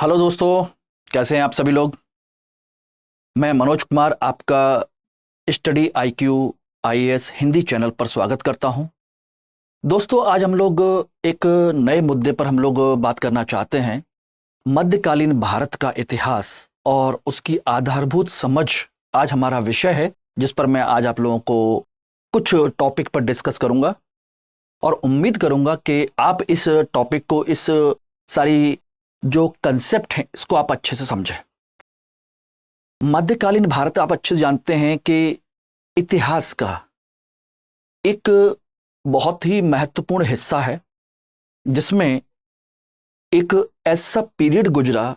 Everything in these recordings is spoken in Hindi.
हेलो दोस्तों, कैसे हैं आप सभी लोग। मैं मनोज कुमार आपका study IQ IAS Hindi channel पर स्वागत करता हूं। दोस्तों, आज हम लोग एक नए मुद्दे पर हम लोग बात करना चाहते हैं। मध्यकालीन भारत का इतिहास और उसकी आधारभूत समझ आज हमारा विषय है, जिस पर मैं आज आप लोगों को कुछ टॉपिक पर डिस्कस करूंगा और उम्मीद करूंगा कि आप इस टॉपिक को, इस सारी जो कंसेप्ट हैं, इसको आप अच्छे से समझें। मध्यकालीन भारत आप अच्छे से जानते हैं कि इतिहास का एक बहुत ही महत्वपूर्ण हिस्सा है, जिसमें एक ऐसा पीरियड गुजरा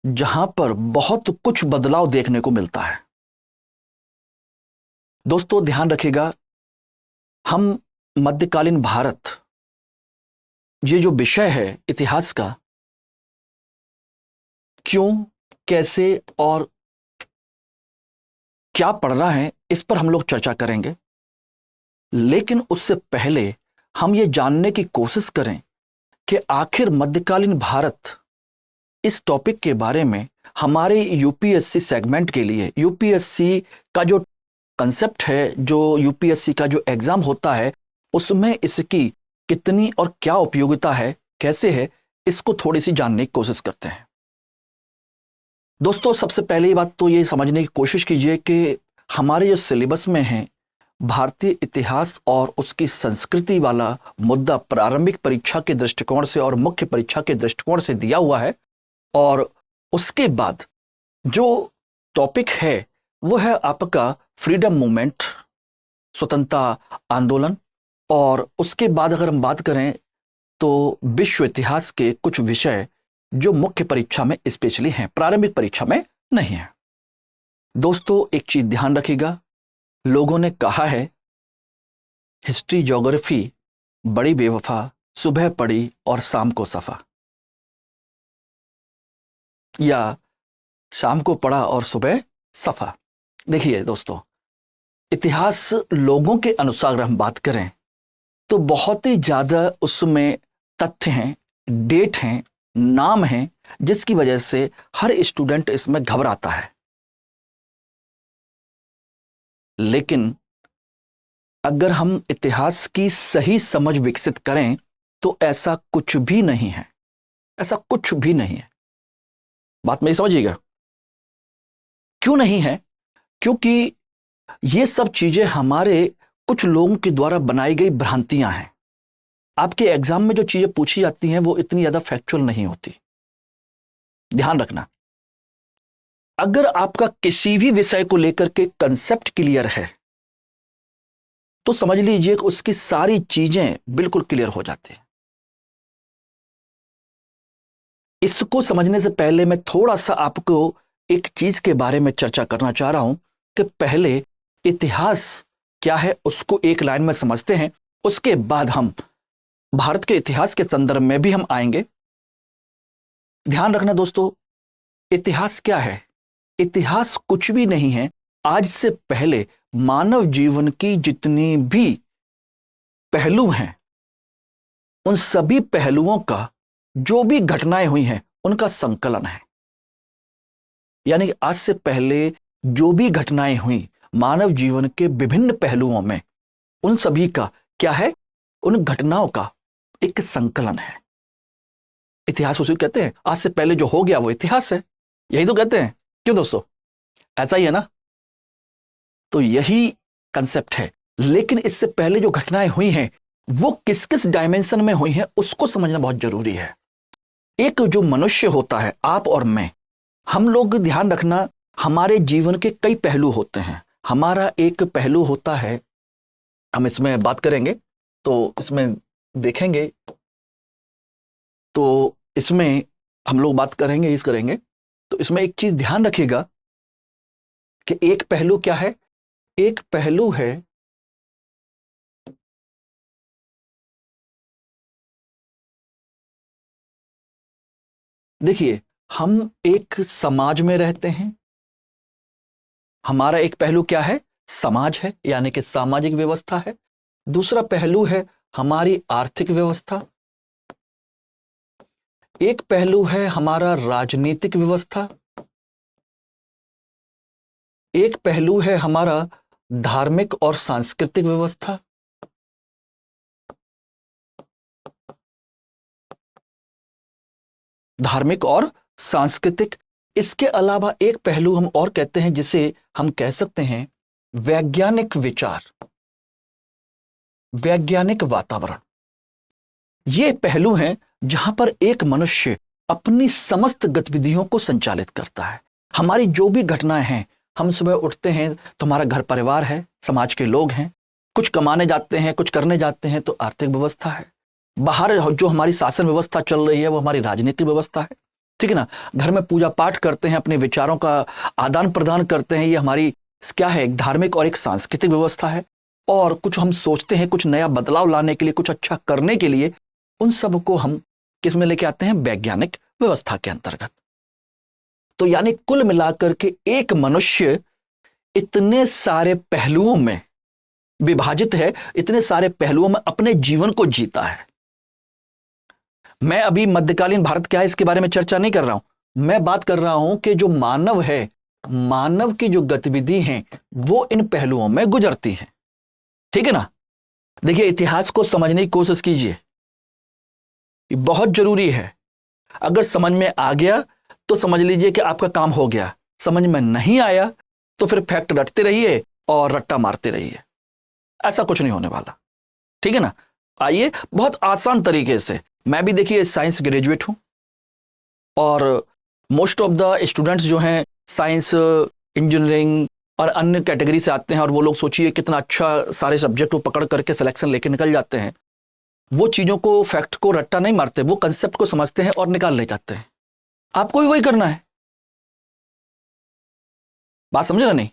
जहां पर बहुत कुछ बदलाव देखने को मिलता है। दोस्तों, ध्यान रखिएगा, हम मध्यकालीन भारत, ये जो विषय है इतिहास का, क्यों, कैसे और क्या पढ़ना है, इस पर हम लोग चर्चा करेंगे। लेकिन उससे पहले हम ये जानने की कोशिश करें कि आखिर मध्यकालीन भारत, इस टॉपिक के बारे में हमारे यूपीएससी सेगमेंट के लिए, यूपीएससी का जो कंसेप्ट है, जो यूपीएससी का जो एग्जाम होता है, उसमें इसकी कितनी और क्या उपयोगिता है, कैसे है, इसको थोड़ी सी जानने की कोशिश करते हैं। दोस्तों, सबसे पहली बात तो ये समझने की कोशिश कीजिए कि हमारे जो सिलेबस में है, भारतीय इतिहास और उसकी संस्कृति वाला मुद्दा प्रारंभिक परीक्षा के दृष्टिकोण से और मुख्य परीक्षा के दृष्टिकोण से दिया हुआ है। और उसके बाद जो टॉपिक है वो है आपका फ्रीडम मूवमेंट, स्वतंत्रता आंदोलन। और उसके बाद अगर हम बात करें तो विश्व इतिहास के कुछ विषय जो मुख्य परीक्षा में स्पेशली हैं, प्रारंभिक परीक्षा में नहीं है। दोस्तों, एक चीज ध्यान रखिएगा, लोगों ने कहा है हिस्ट्री ज्योग्राफी बड़ी बेवफा, सुबह पड़ी और शाम को सफा, या शाम को पढ़ा और सुबह सफा। देखिए दोस्तों, इतिहास लोगों के अनुसार अगर हम बात करें तो बहुत ही ज्यादा उसमें तथ्य हैं, डेट हैं, नाम हैं, जिसकी वजह से हर स्टूडेंट इसमें घबराता है। लेकिन अगर हम इतिहास की सही समझ विकसित करें तो ऐसा कुछ भी नहीं है, ऐसा कुछ भी नहीं है। बात मेरी समझिएगा, क्यों नहीं है? क्योंकि ये सब चीजें हमारे कुछ लोगों के द्वारा बनाई गई भ्रांतियां हैं। आपके एग्जाम में जो चीजें पूछी जाती हैं वो इतनी ज्यादा फैक्चुअल नहीं होती, ध्यान रखना। अगर आपका किसी भी विषय को लेकर के कंसेप्ट क्लियर है तो समझ लीजिए कि उसकी सारी चीजें बिल्कुल क्लियर हो जाती हैं। इसको समझने से पहले मैं थोड़ा सा आपको एक चीज के बारे में चर्चा करना चाह रहा हूं कि पहले इतिहास क्या है उसको एक लाइन में समझते हैं, उसके बाद हम भारत के इतिहास के संदर्भ में भी हम आएंगे। ध्यान रखना दोस्तों, इतिहास क्या है? इतिहास कुछ भी नहीं है। आज से पहले मानव जीवन की जितनी भी पहलू हैं, उन सभी पहलुओं का, जो भी घटनाएं हुई हैं, उनका संकलन है। यानी कि आज से पहले जो भी घटनाएं हुई मानव जीवन के विभिन्न पहलुओं में, उन सभी का क्या है? उन घटनाओं का एक संकलन है। इतिहास उसे कहते हैं, आज से पहले जो हो गया वो इतिहास है, यही तो कहते हैं। क्यों दोस्तों, ऐसा ही है ना? तो यही कंसेप्ट है। लेकिन इससे पहले जो घटनाएं हुई हैं वो किस किस डायमेंशन में हुई हैं उसको समझना बहुत जरूरी है। एक जो मनुष्य होता है, आप और मैं, हम लोग ध्यान रखना, हमारे जीवन के कई पहलू होते हैं। हमारा एक पहलू होता है, हम इसमें बात करेंगे तो इसमें देखेंगे, तो इसमें हम लोग बात करेंगे, इस करेंगे तो इसमें एक चीज ध्यान रखिएगा कि एक पहलू क्या है? एक पहलू है देखिए, हम एक समाज में रहते हैं। हमारा एक पहलू क्या है? समाज है, यानी कि सामाजिक व्यवस्था है। दूसरा पहलू है हमारी आर्थिक व्यवस्था। एक पहलू है हमारा राजनीतिक व्यवस्था, एक पहलू है हमारा धार्मिक और सांस्कृतिक व्यवस्था, धार्मिक और सांस्कृतिक। इसके अलावा एक पहलू हम और कहते हैं जिसे हम कह सकते हैं वैज्ञानिक विचार, वैज्ञानिक वातावरण। ये पहलू हैं जहां पर एक मनुष्य अपनी समस्त गतिविधियों को संचालित करता है। हमारी जो भी घटनाएं हैं, हम सुबह उठते हैं तो हमारा घर परिवार है, समाज के लोग हैं, कुछ कमाने जाते हैं, कुछ करने जाते हैं तो आर्थिक व्यवस्था है, बाहर जो हमारी शासन व्यवस्था चल रही है वो हमारी राजनीतिक व्यवस्था है, ठीक है ना। घर में पूजा पाठ करते हैं, अपने विचारों का आदान प्रदान करते हैं, ये हमारी क्या है, एक धार्मिक और एक सांस्कृतिक व्यवस्था है। और कुछ हम सोचते हैं कुछ नया बदलाव लाने के लिए, कुछ अच्छा करने के लिए, उन सब को हम किस में लेके आते हैं, वैज्ञानिक व्यवस्था के अंतर्गत। तो यानी कुल मिलाकर के एक मनुष्य इतने सारे पहलुओं में विभाजित है, इतने सारे पहलुओं में अपने जीवन को जीता है। मैं अभी मध्यकालीन भारत क्या है इसके बारे में चर्चा नहीं कर रहा हूं, मैं बात कर रहा हूं कि जो मानव है, मानव की जो गतिविधि हैं वो इन पहलुओं में गुजरती है, ठीक है ना। देखिए, इतिहास को समझने की कोशिश कीजिए, ये बहुत जरूरी है। अगर समझ में आ गया तो समझ लीजिए कि आपका काम हो गया, समझ में नहीं आया तो फिर फैक्ट रटते रहिए और रट्टा मारते रहिए, ऐसा कुछ नहीं होने वाला, ठीक है ना। आइए बहुत आसान तरीके से, मैं भी देखिए साइंस ग्रेजुएट हूं और मोस्ट ऑफ द स्टूडेंट्स जो हैं साइंस, इंजीनियरिंग और अन्य कैटेगरी से आते हैं, और वो लोग सोचिए कितना अच्छा सारे सब्जेक्ट को पकड़ करके सिलेक्शन लेके निकल जाते हैं। वो चीजों को, फैक्ट को रट्टा नहीं मारते, वो कंसेप्ट को समझते हैं और निकाल ले जाते हैं। आपको भी वही करना है, बात समझ रहे नहीं।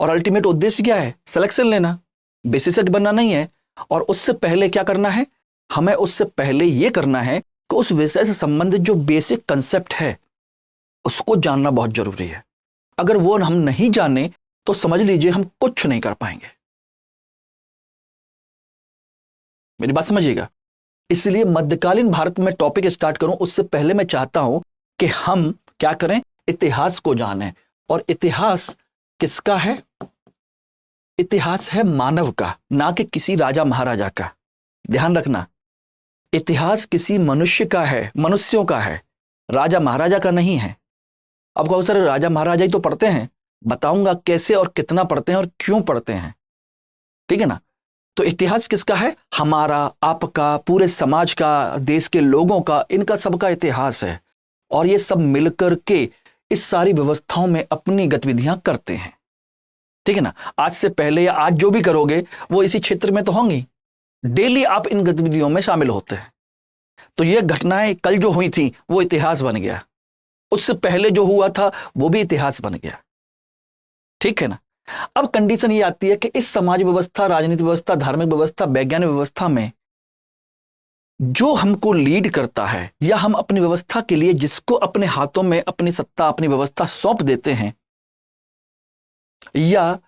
और अल्टीमेट उद्देश्य क्या है, सिलेक्शन लेना, विशेषज्ञ बनना नहीं है। और उससे पहले क्या करना है, हमें उससे पहले यह करना है कि उस विषय से संबंधित जो बेसिक कंसेप्ट है उसको जानना बहुत जरूरी है। अगर वो हम नहीं जाने तो समझ लीजिए हम कुछ नहीं कर पाएंगे। मेरी बात समझिएगा। इसलिए मध्यकालीन भारत में टॉपिक स्टार्ट करूं उससे पहले मैं चाहता हूं कि हम क्या करें, इतिहास को जानें। और इतिहास किसका है, इतिहास है मानव का, ना कि किसी राजा महाराजा का। ध्यान रखना, इतिहास किसी मनुष्य का है, मनुष्यों का है, राजा महाराजा का नहीं है। अब कहो सर राजा महाराजा ही तो पढ़ते हैं, बताऊंगा कैसे और कितना पढ़ते हैं और क्यों पढ़ते हैं, ठीक है ना। तो इतिहास किसका है, हमारा, आपका, पूरे समाज का, देश के लोगों का, इनका सबका इतिहास है। और ये सब मिलकर के इस सारी व्यवस्थाओं में अपनी गतिविधियां करते हैं, ठीक है ना। आज से पहले या आज जो भी करोगे वो इसी क्षेत्र में तो होंगी, डेली आप इन गतिविधियों में शामिल होते हैं। तो ये घटनाएं कल जो हुई थी वो इतिहास बन गया, उससे पहले जो हुआ था वो भी इतिहास बन गया, ठीक है ना। अब कंडीशन ये आती है कि इस समाज व्यवस्था, राजनीतिक व्यवस्था, धार्मिक व्यवस्था, वैज्ञानिक व्यवस्था में जो हमको लीड करता है, या हम अपनी व्यवस्था के लिए जिसको अपने हाथों में अपनी सत्ता, अपनी व्यवस्था सौंप देते हैं, या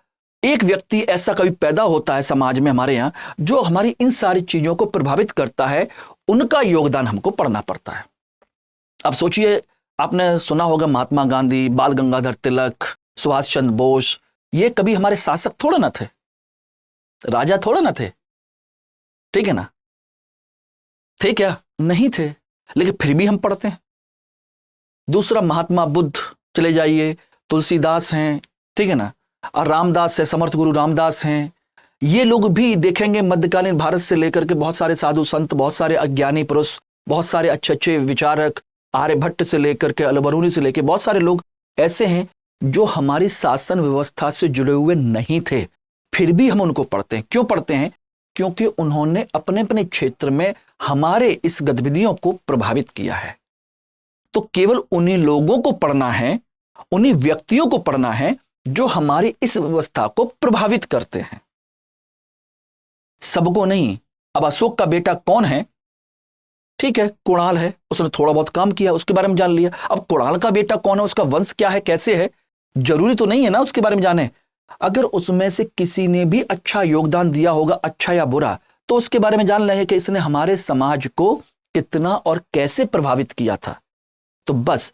एक व्यक्ति ऐसा कभी पैदा होता है समाज में हमारे यहां जो हमारी इन सारी चीजों को प्रभावित करता है, उनका योगदान हमको पढ़ना पड़ता है। अब सोचिए, आपने सुना होगा महात्मा गांधी, बाल गंगाधर तिलक, सुभाष चंद्र बोस, ये कभी हमारे शासक थोड़ा ना थे, राजा थोड़ा ना थे, ठीक है ना। थे क्या, नहीं थे, लेकिन फिर भी हम पढ़ते हैं। दूसरा महात्मा बुद्ध चले जाइए, तुलसीदास हैं, ठीक है ना, और रामदास है, समर्थ गुरु रामदास हैं। ये लोग भी देखेंगे मध्यकालीन भारत से लेकर के बहुत सारे साधु संत, बहुत सारे अज्ञानी पुरुष, बहुत सारे अच्छे अच्छे विचारक, आर्यभट्ट से लेकर के अलबरूनी से लेकर बहुत सारे लोग ऐसे हैं जो हमारी शासन व्यवस्था से जुड़े हुए नहीं थे, फिर भी हम उनको पढ़ते हैं। क्यों पढ़ते हैं, क्योंकि उन्होंने अपने अपने क्षेत्र में हमारे इस गतिविधियों को प्रभावित किया है। तो केवल उन्हीं लोगों को पढ़ना है, उन्हीं व्यक्तियों को पढ़ना है जो हमारी इस व्यवस्था को प्रभावित करते हैं, सबको नहीं। अब अशोक का बेटा कौन है, ठीक है, कुणाल है, उसने थोड़ा बहुत काम किया, उसके बारे में जान लिया। अब कुणाल का बेटा कौन है, उसका वंश क्या है, कैसे है, जरूरी तो नहीं है ना उसके बारे में जाने। अगर उसमें से किसी ने भी अच्छा योगदान दिया होगा, अच्छा या बुरा, तो उसके बारे में जान लेंगे कि इसने हमारे समाज को कितना और कैसे प्रभावित किया था। तो बस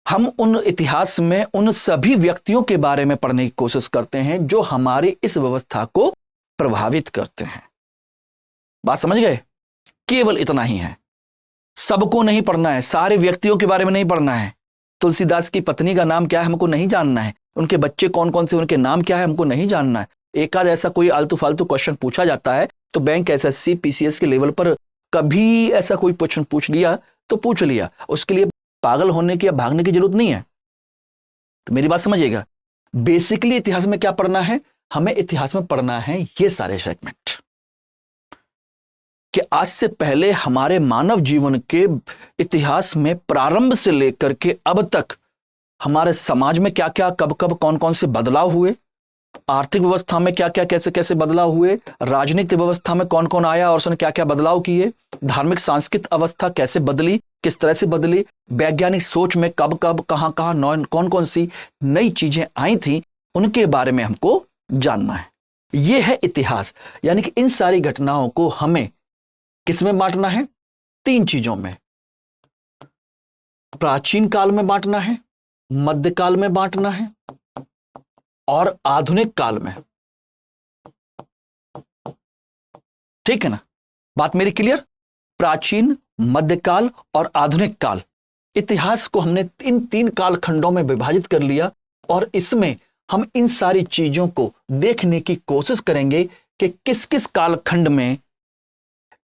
हम उन इतिहास में उन सभी व्यक्तियों के बारे में पढ़ने की कोशिश करते हैं जो हमारी इस व्यवस्था को प्रभावित करते हैं। बात समझ गए? केवल इतना ही है, सबको नहीं पढ़ना है, सारे व्यक्तियों के बारे में नहीं पढ़ना है। तुलसीदास की पत्नी का नाम क्या है हमको नहीं जानना है, उनके बच्चे कौन कौन से, उनके नाम क्या है हमको नहीं जानना है। एक आध ऐसा कोई आलतू फालतू क्वेश्चन पूछा जाता है तो बैंक एसएससी पीसीएस के लेवल पर कभी ऐसा कोई क्वेश्चन पूछ लिया तो पूछ लिया, उसके लिए पागल होने की या भागने की जरूरत नहीं है। तो मेरी बात समझिएगा, बेसिकली इतिहास में क्या पढ़ना है, हमें इतिहास में पढ़ना है ये सारे सेगमेंट कि आज से पहले हमारे मानव जीवन के इतिहास में प्रारंभ से लेकर के अब तक हमारे समाज में क्या क्या कब कब कौन कौन से बदलाव हुए, आर्थिक व्यवस्था में क्या क्या कैसे कैसे बदलाव हुए, राजनीतिक व्यवस्था में कौन कौन आया और उसने क्या क्या बदलाव किए, धार्मिक सांस्कृतिक अवस्था कैसे बदली, किस तरह से बदली, वैज्ञानिक सोच में कब कब कहां कहां कौन कौन सी नई चीजें आई थी, उनके बारे में हमको जानना है। यह है इतिहास। यानी कि इन सारी घटनाओं को हमें किसमें बांटना है? तीन चीजों में। प्राचीन काल में बांटना है, मध्यकाल में बांटना है और आधुनिक काल में। ठीक है ना? बात मेरी क्लियर? प्राचीन, मध्यकाल और आधुनिक काल, इतिहास को हमने इन तीन कालखंडों में विभाजित कर लिया और इसमें हम इन सारी चीजों को देखने की कोशिश करेंगे कि किस किस कालखंड में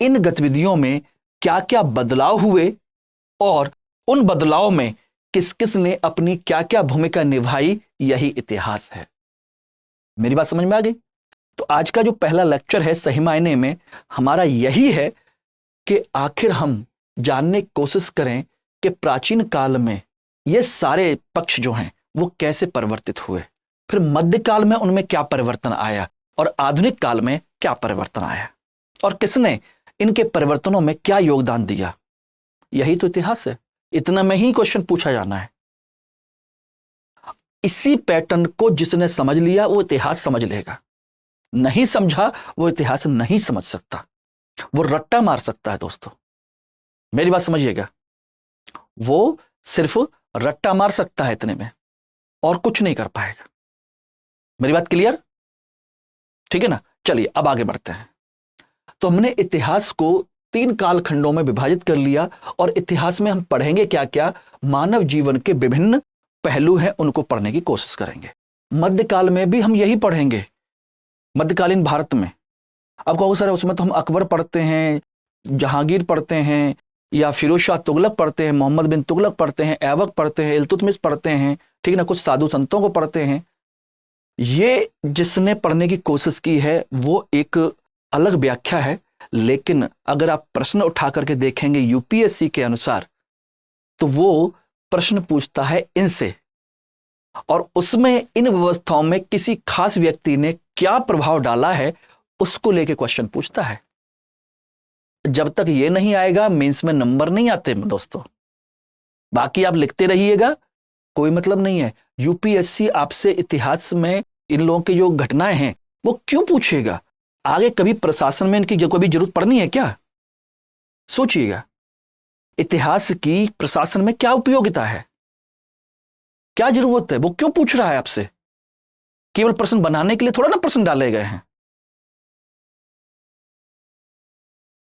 इन गतिविधियों में क्या क्या बदलाव हुए और उन बदलाव में किस किस ने अपनी क्या क्या भूमिका निभाई। यही इतिहास है। मेरी बात समझ में आ गई? तो आज का जो पहला लेक्चर है सही मायने में हमारा यही है कि आखिर हम जानने की कोशिश करें कि प्राचीन काल में ये सारे पक्ष जो हैं वो कैसे परिवर्तित हुए, फिर मध्यकाल में उनमें क्या परिवर्तन आया और आधुनिक काल में क्या परिवर्तन आया और किसने इनके परिवर्तनों में क्या योगदान दिया। यही तो इतिहास है। इतना में ही क्वेश्चन पूछा जाना है। इसी पैटर्न को जिसने समझ लिया वो इतिहास समझ लेगा, नहीं समझा वो इतिहास नहीं समझ सकता, वो रट्टा मार सकता है। दोस्तों मेरी बात समझिएगा, वो सिर्फ रट्टा मार सकता है इतने में और कुछ नहीं कर पाएगा। मेरी बात क्लियर? ठीक है ना? चलिए अब आगे बढ़ते हैं। तो हमने इतिहास को तीन कालखंडों में विभाजित कर लिया और इतिहास में हम पढ़ेंगे क्या क्या, मानव जीवन के विभिन्न पहलू हैं उनको पढ़ने की कोशिश करेंगे। मध्यकाल में भी हम यही पढ़ेंगे। मध्यकालीन भारत में अब कहोगे सर उसमें तो हम अकबर पढ़ते हैं, जहांगीर पढ़ते हैं, या फिरोज शाह तुगलक पढ़ते हैं, मोहम्मद बिन तुगलक पढ़ते हैं, ऐबक पढ़ते हैं, इल्तुतमिश पढ़ते हैं, ठीक ना, कुछ साधु संतों को पढ़ते हैं। ये जिसने पढ़ने की कोशिश की है वो एक अलग व्याख्या है, लेकिन अगर आप प्रश्न उठा करके देखेंगे यूपीएससी के अनुसार तो वो प्रश्न पूछता है इनसे, और उसमें इन व्यवस्थाओं में किसी खास व्यक्ति ने क्या प्रभाव डाला है उसको लेके क्वेश्चन पूछता है। जब तक ये नहीं आएगा मेंस में नंबर नहीं आते दोस्तों। बाकी आप लिखते रहिएगा, कोई मतलब नहीं है। यूपीएससी आपसे इतिहास में इन लोगों की जो घटनाएं हैं वो क्यों पूछेगा? आगे कभी प्रशासन में इनकी कभी जरूरत पड़नी है क्या? सोचिएगा, इतिहास की प्रशासन में क्या उपयोगिता है, क्या जरूरत है, वो क्यों पूछ रहा है आपसे? केवल प्रश्न बनाने के लिए थोड़ा ना प्रश्न डाले गए हैं,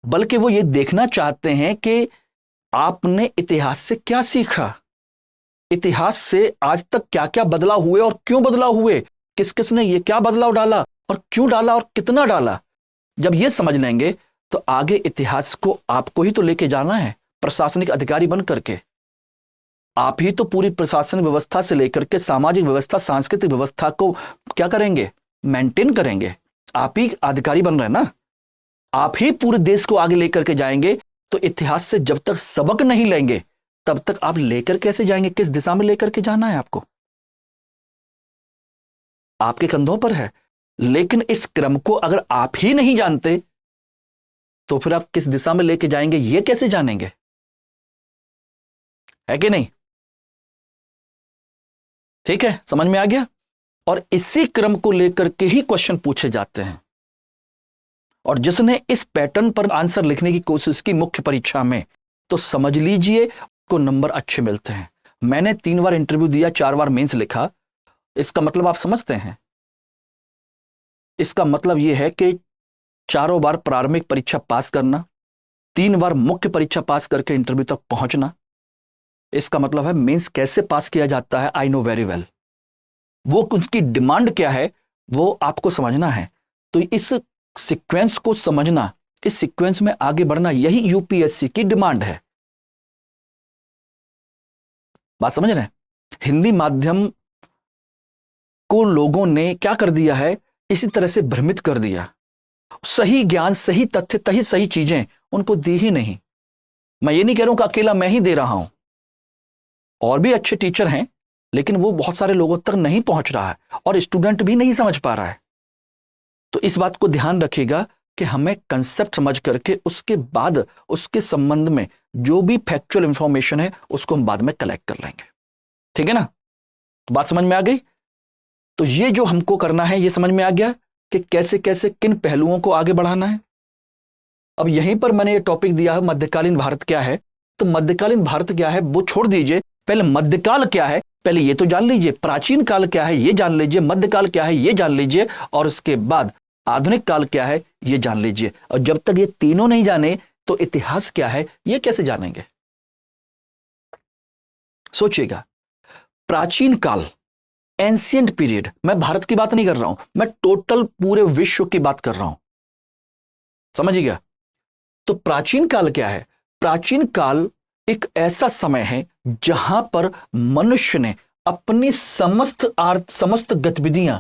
बल्कि वो ये देखना चाहते हैं कि आपने इतिहास से क्या सीखा, इतिहास से आज तक क्या क्या बदलाव हुए और क्यों बदलाव हुए, किस किस ने ये क्या बदलाव डाला और क्यों डाला और कितना डाला। जब ये समझ लेंगे तो आगे इतिहास को आपको ही तो लेके जाना है, प्रशासनिक अधिकारी बन करके। आप ही तो पूरी प्रशासन व्यवस्था से लेकर के सामाजिक व्यवस्था, सांस्कृतिक व्यवस्था को क्या करेंगे, मेंटेन करेंगे। आप ही अधिकारी बन रहे हैं ना, आप ही पूरे देश को आगे लेकर के जाएंगे। तो इतिहास से जब तक सबक नहीं लेंगे तब तक आप लेकर कैसे जाएंगे, किस दिशा में लेकर के जाना है आपको, आपके कंधों पर है। लेकिन इस क्रम को अगर आप ही नहीं जानते तो फिर आप किस दिशा में लेके जाएंगे ये कैसे जानेंगे? है कि नहीं? ठीक है, समझ में आ गया। और इसी क्रम को लेकर के ही क्वेश्चन पूछे जाते हैं। और जिसने इस पैटर्न पर आंसर लिखने की कोशिश की मुख्य परीक्षा में, तो समझ लीजिए को नंबर अच्छे मिलते हैं। मैंने 3 बार इंटरव्यू दिया, 4 बार मेंस लिखा। इसका मतलब आप समझते हैं? इसका मतलब यह है कि 4 बार प्रारंभिक परीक्षा पास करना, 3 बार मुख्य परीक्षा पास करके इंटरव्यू तक पहुंचना। इसका मतलब है मेंस कैसे पास किया जाता है, आई नो वेरी वेल। वो उसकी डिमांड क्या है वो आपको समझना है। तो इस सीक्वेंस को समझना, इस सीक्वेंस में आगे बढ़ना, यही यूपीएससी की डिमांड है। बात समझ रहे हैं? हिंदी माध्यम को लोगों ने क्या कर दिया है, इसी तरह से भ्रमित कर दिया। सही ज्ञान, सही तथ्य, तही सही चीजें उनको दी ही नहीं। मैं ये नहीं कह रहा हूं कि अकेला मैं ही दे रहा हूं, और भी अच्छे टीचर हैं, लेकिन वो बहुत सारे लोगों तक नहीं पहुंच रहा है और स्टूडेंट भी नहीं समझ पा रहा है। तो इस बात को ध्यान रखिएगा कि हमें कंसेप्ट समझ करके उसके बाद उसके संबंध में जो भी फैक्चुअल इंफॉर्मेशन है उसको हम बाद में कलेक्ट कर लेंगे। ठीक है ना? तो बात समझ में आ गई? तो ये जो हमको करना है ये समझ में आ गया कि कैसे कैसे किन पहलुओं को आगे बढ़ाना है। अब यहीं पर मैंने ये टॉपिक दिया है मध्यकालीन भारत क्या है। तो मध्यकालीन भारत क्या है वो छोड़ दीजिए, पहले मध्यकाल क्या है पहले ये तो जान लीजिए, प्राचीन काल क्या है ये जान लीजिए, मध्यकाल क्या है ये जान लीजिए, और उसके बाद आधुनिक काल क्या है ये जान लीजिए। और जब तक ये तीनों नहीं जाने तो इतिहास क्या है ये कैसे जानेंगे? सोचिएगा, प्राचीन काल, एंशियंट पीरियड, मैं भारत की बात नहीं कर रहा हूं, मैं टोटल पूरे विश्व की बात कर रहा हूं। समझिएगा? तो प्राचीन काल क्या है? प्राचीन काल एक ऐसा समय है जहां पर मनुष्य ने अपनी समस्त गतिविधियां,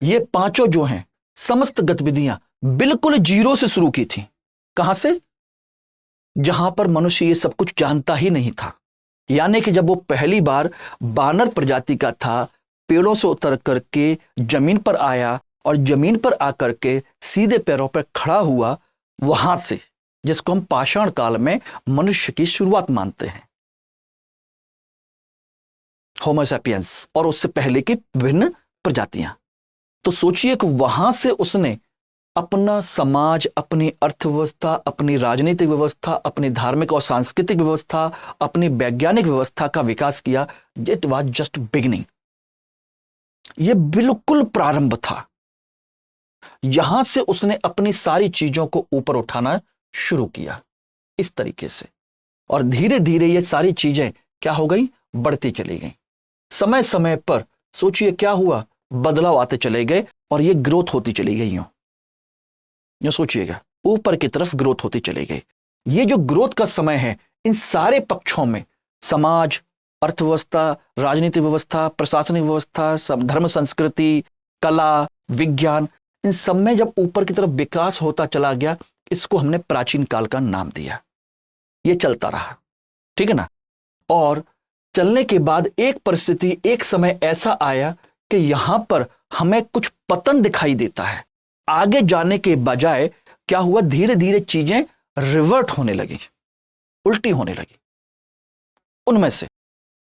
ये पांचों जो हैं समस्त गतिविधियां बिल्कुल जीरो से शुरू की थी। कहां से? जहां पर मनुष्य ये सब कुछ जानता ही नहीं था। यानी कि जब वो पहली बार बानर प्रजाति का था, पेड़ों से उतर करके जमीन पर आया और जमीन पर आकर के सीधे पैरों पर खड़ा हुआ, वहां से जिसको हम पाषाण काल में मनुष्य की शुरुआत मानते हैं, होमो सैपियंस, और उससे पहले की विभिन्न प्रजातियां। तो सोचिए कि वहां से उसने अपना समाज, अपनी अर्थव्यवस्था, अपनी राजनीतिक व्यवस्था, अपनी धार्मिक और सांस्कृतिक व्यवस्था, अपनी वैज्ञानिक व्यवस्था का विकास किया। It was just beginning. यह बिल्कुल प्रारंभ था। यहां से उसने अपनी सारी चीजों को ऊपर उठाना शुरू किया इस तरीके से, और धीरे धीरे ये सारी चीजें क्या हो गई, बढ़ती चली गई। समय समय पर सोचिए क्या हुआ, बदलाव आते चले गए और ये ग्रोथ होती चली गई। यूं सोचिएगा, ऊपर की तरफ ग्रोथ होती चली गई। ये जो ग्रोथ का समय है, इन सारे पक्षों में समाज, अर्थव्यवस्था, राजनीतिक व्यवस्था, प्रशासनिक व्यवस्था, धर्म, संस्कृति, कला, विज्ञान, इन सब में जब ऊपर की तरफ विकास होता चला गया, इसको हमने प्राचीन काल का नाम दिया। ये चलता रहा, ठीक है ना? और चलने के बाद एक परिस्थिति, एक समय ऐसा आया कि यहां पर हमें कुछ पतन दिखाई देता है। आगे जाने के बजाय क्या हुआ, धीरे धीरे चीजें रिवर्ट होने लगी, उल्टी होने लगी उनमें से।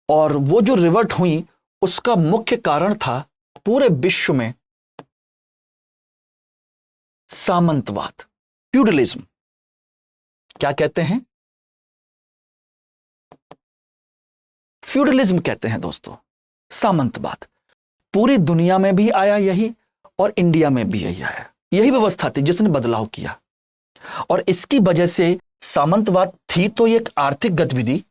और वो जो रिवर्ट हुई उसका मुख्य कारण था पूरे विश्व में सामंतवाद, फ्यूडलिज्म। क्या कहते हैं? फ्यूडलिज्म कहते हैं दोस्तों, सामंतवाद। पूरी दुनिया में भी आया यही और इंडिया में भी यही आया। यही व्यवस्था थी जिसने बदलाव किया, और इसकी वजह से सामंतवाद थी तो एक आर्थिक गतिविधि,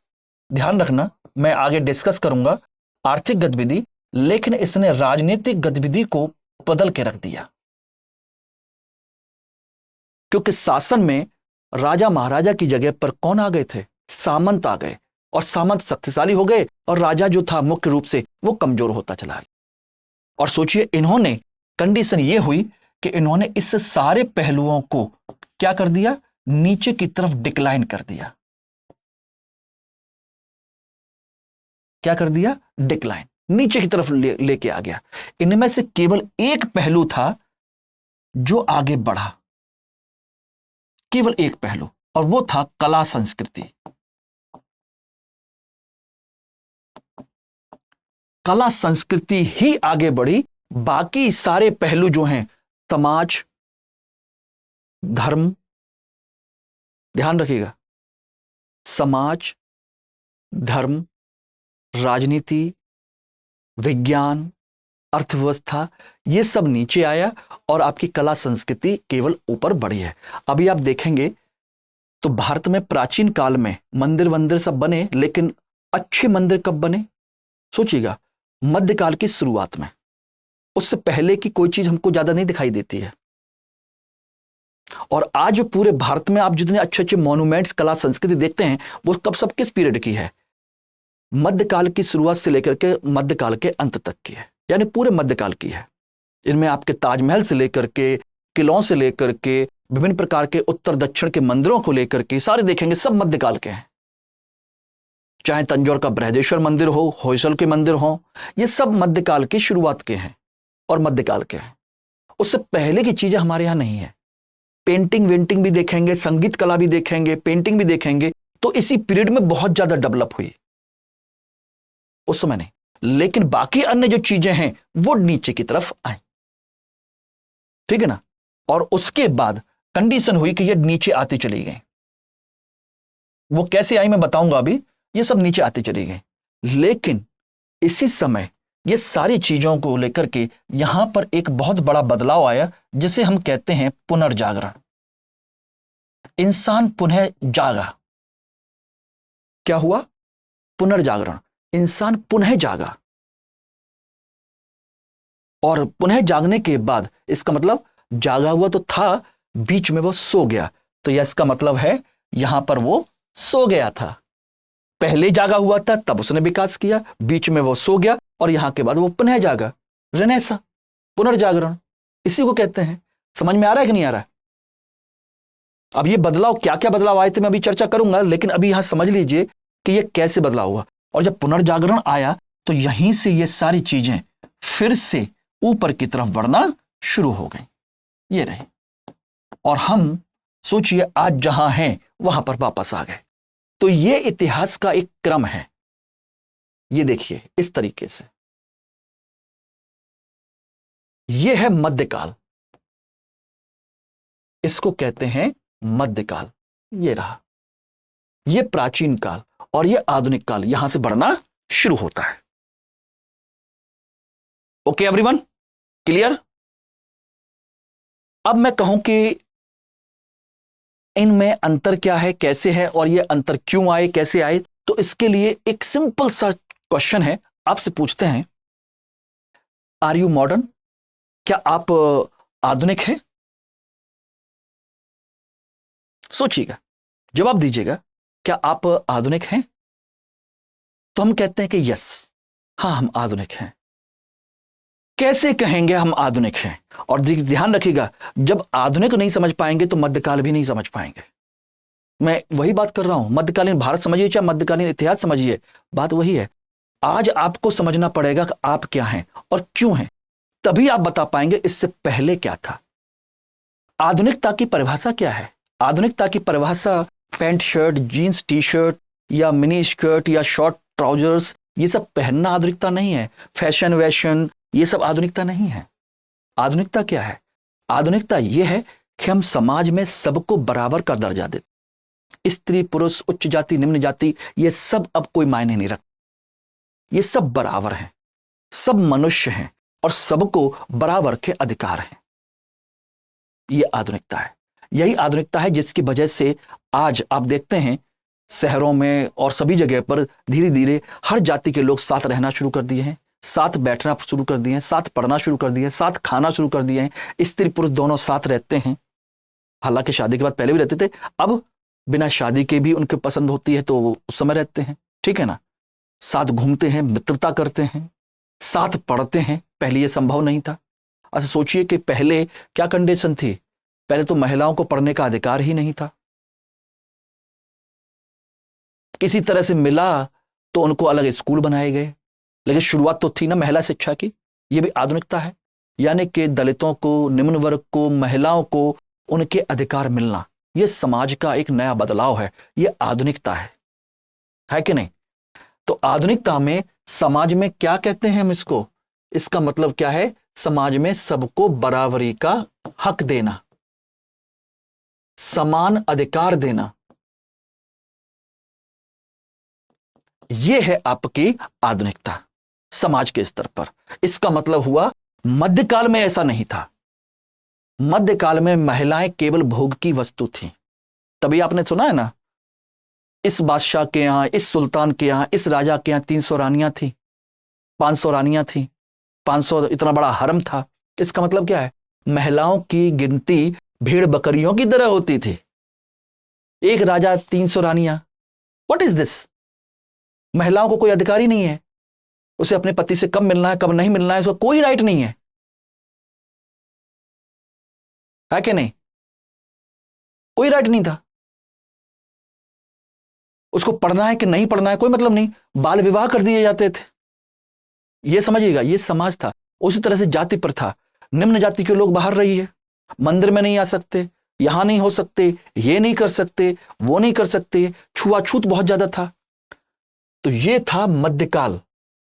ध्यान रखना मैं आगे डिस्कस करूंगा, आर्थिक गतिविधि, लेकिन इसने राजनीतिक गतिविधि को बदल के रख दिया। क्योंकि शासन में राजा महाराजा की जगह पर कौन आ गए थे? सामंत आ गए, और सामंत शक्तिशाली हो गए और राजा जो था मुख्य रूप से वो कमजोर होता चला गया। और सोचिए, इन्होंने कंडीशन ये हुई कि इन्होंने इस सारे पहलुओं को क्या कर दिया, नीचे की तरफ डिक्लाइन कर दिया। क्या कर दिया? डिक्लाइन, नीचे की तरफ लेके आ गया। इनमें से केवल एक पहलू था जो आगे बढ़ा, केवल एक पहलू, और वो था कला संस्कृति। कला संस्कृति ही आगे बढ़ी, बाकी सारे पहलू जो हैं समाज, धर्म, ध्यान रखिएगा, समाज, धर्म, राजनीति, विज्ञान, अर्थव्यवस्था, ये सब नीचे आया और आपकी कला संस्कृति केवल ऊपर बढ़ी है। अभी आप देखेंगे तो भारत में प्राचीन काल में मंदिर वंदिर सब बने, लेकिन अच्छे मंदिर कब बने? सोचिएगा, मध्यकाल की शुरुआत में। उससे पहले की कोई चीज हमको ज्यादा नहीं दिखाई देती है। और आज जो पूरे भारत में आप जितने अच्छे अच्छे मॉन्यूमेंट्स, कला संस्कृति देखते हैं, वो कब सब किस पीरियड की है? मध्यकाल की शुरुआत से लेकर के मध्यकाल के अंत तक की है, यानी पूरे मध्यकाल की है। इनमें आपके ताजमहल से लेकर के, किलों से लेकर के, विभिन्न प्रकार के उत्तर दक्षिण के मंदिरों को लेकर के सारे देखेंगे, सब मध्यकाल के हैं। चाहे तंजौर का बृहदेश्वर मंदिर हो, होयसल के मंदिर हो, ये सब मध्यकाल की शुरुआत के हैं और मध्यकाल के हैं। उससे पहले की चीजें हमारे यहां नहीं है। पेंटिंग वेंटिंग भी देखेंगे, संगीत कला भी देखेंगे, पेंटिंग भी देखेंगे, तो इसी पीरियड में बहुत ज्यादा डेवलप हुई, उस समय नहीं। लेकिन बाकी अन्य जो चीजें हैं वो नीचे की तरफ आई, ठीक है ना। और उसके बाद कंडीशन हुई कि ये नीचे आती चली गई। वो कैसे आई मैं बताऊंगा अभी। ये सब नीचे आती चली गई, लेकिन इसी समय ये सारी चीजों को लेकर के यहां पर एक बहुत बड़ा बदलाव आया, जिसे हम कहते हैं पुनर्जागरण। इंसान पुनः जागा। क्या हुआ? पुनर्जागरण। इंसान पुनः जागा, और पुनः जागने के बाद इसका मतलब जागा हुआ तो था, बीच में वो सो गया, तो यह इसका मतलब है यहां पर वो सो गया था। पहले जागा हुआ था, तब उसने विकास किया, बीच में वो सो गया, और यहां के बाद वो पुनः जागा। रेनेसा, पुनर्जागरण, इसी को कहते हैं। समझ में आ रहा है कि नहीं आ रहा है? अब ये बदलाव, क्या क्या बदलाव आए थे मैं अभी चर्चा करूंगा, लेकिन अभी यहां समझ लीजिए कि ये कैसे बदलाव हुआ। और जब पुनर्जागरण आया तो यहीं से ये सारी चीजें फिर से ऊपर की तरफ बढ़ना शुरू हो गई। ये रहे, और हम सोचिए आज जहां हैं वहां पर वापस आ गए। तो ये इतिहास का एक क्रम है। ये देखिए इस तरीके से, ये है मध्यकाल, इसको कहते हैं मध्यकाल। ये रहा, ये प्राचीन काल, और ये आधुनिक काल, यहां से बढ़ना शुरू होता है। Okay everyone, clear? अब मैं कहूं कि इनमें अंतर क्या है, कैसे है, और ये अंतर क्यों आए, कैसे आए, तो इसके लिए एक सिंपल सा क्वेश्चन है। आपसे पूछते हैं, आर यू मॉडर्न? क्या आप आधुनिक हैं? सोचिएगा, जवाब दीजिएगा, क्या आप आधुनिक हैं? तो हम कहते हैं कि यस, हाँ हम आधुनिक हैं। कैसे कहेंगे हम आधुनिक हैं? और ध्यान रखिएगा, जब आधुनिक नहीं समझ पाएंगे तो मध्यकाल भी नहीं समझ पाएंगे। मैं वही बात कर रहा हूं, मध्यकालीन भारत समझिए चाहे मध्यकालीन इतिहास समझिए, बात वही है। आज आपको समझना पड़ेगा कि आप क्या हैं और क्यों हैं, तभी आप बता पाएंगे इससे पहले क्या था। आधुनिकता की परिभाषा क्या है? आधुनिकता की परिभाषा pant shirt, jeans T shirt, या मिनी स्कर्ट, या शॉर्ट ट्राउजर्स, ये सब पहनना आधुनिकता नहीं है। फैशन वैशन, ये सब आधुनिकता नहीं है। आधुनिकता क्या है? आधुनिकता यह है कि हम समाज में सबको बराबर का दर्जा देते। स्त्री पुरुष, उच्च जाति निम्न जाति, ये सब अब कोई मायने नहीं रखता। ये सब बराबर हैं, सब मनुष्य हैं, और सबको बराबर के अधिकार हैं। ये आधुनिकता है। यही आधुनिकता है जिसकी वजह से आज आप देखते हैं शहरों में और सभी जगह पर धीरे धीरे हर जाति के लोग साथ रहना शुरू कर दिए हैं, साथ बैठना शुरू कर दिए हैं, साथ पढ़ना शुरू कर दिए हैं, साथ खाना शुरू कर दिए हैं। स्त्री पुरुष दोनों साथ रहते हैं। हालांकि शादी के बाद पहले भी रहते थे, अब बिना शादी के भी उनके पसंद होती है तो वो उस समय रहते हैं, ठीक है ना। साथ घूमते हैं, मित्रता करते हैं, साथ पढ़ते हैं। पहले ये संभव नहीं था। अच्छा सोचिए कि पहले क्या कंडीशन थी। पहले तो महिलाओं को पढ़ने का अधिकार ही नहीं था। किसी तरह से मिला तो उनको अलग स्कूल बनाए गए, लेकिन शुरुआत तो थी ना महिला शिक्षा की। यह भी आधुनिकता है, यानी कि दलितों को, निम्न वर्ग को, महिलाओं को उनके अधिकार मिलना, यह समाज का एक नया बदलाव है। यह आधुनिकता है कि नहीं? तो आधुनिकता में समाज में क्या कहते हैं हम इसको? इसका मतलब क्या है? समाज में सबको बराबरी का हक देना। समान अधिकार देना, यह है आपकी आधुनिकता समाज के स्तर पर। इसका मतलब हुआ मध्यकाल में ऐसा नहीं था। मध्यकाल में महिलाएं केवल भोग की वस्तु थी। तभी आपने सुना है ना, इस बादशाह के यहां, इस सुल्तान के यहां, इस राजा के यहां 300 रानियां थी, 500 रानियां थी, 500 इतना बड़ा हरम था। इसका मतलब क्या है? महिलाओं की गिनती भेड़ बकरियों की तरह होती थी। एक राजा 300 रानियां, व्हाट इज दिस? महिलाओं को कोई अधिकार ही नहीं है। उसे अपने पति से कब मिलना है, कब नहीं मिलना है, उसका कोई राइट नहीं है कि नहीं? कोई राइट नहीं था। उसको पढ़ना है कि नहीं पढ़ना है कोई मतलब नहीं, बाल विवाह कर दिए जाते थे। यह समझिएगा, यह समाज था। उसी तरह से जाति प्रथा, निम्न जाति के लोग बाहर रहिए, मंदिर में नहीं आ सकते, यहां नहीं हो सकते, ये नहीं कर सकते, वो नहीं कर सकते, छुआछूत बहुत ज्यादा था। तो यह था मध्यकाल,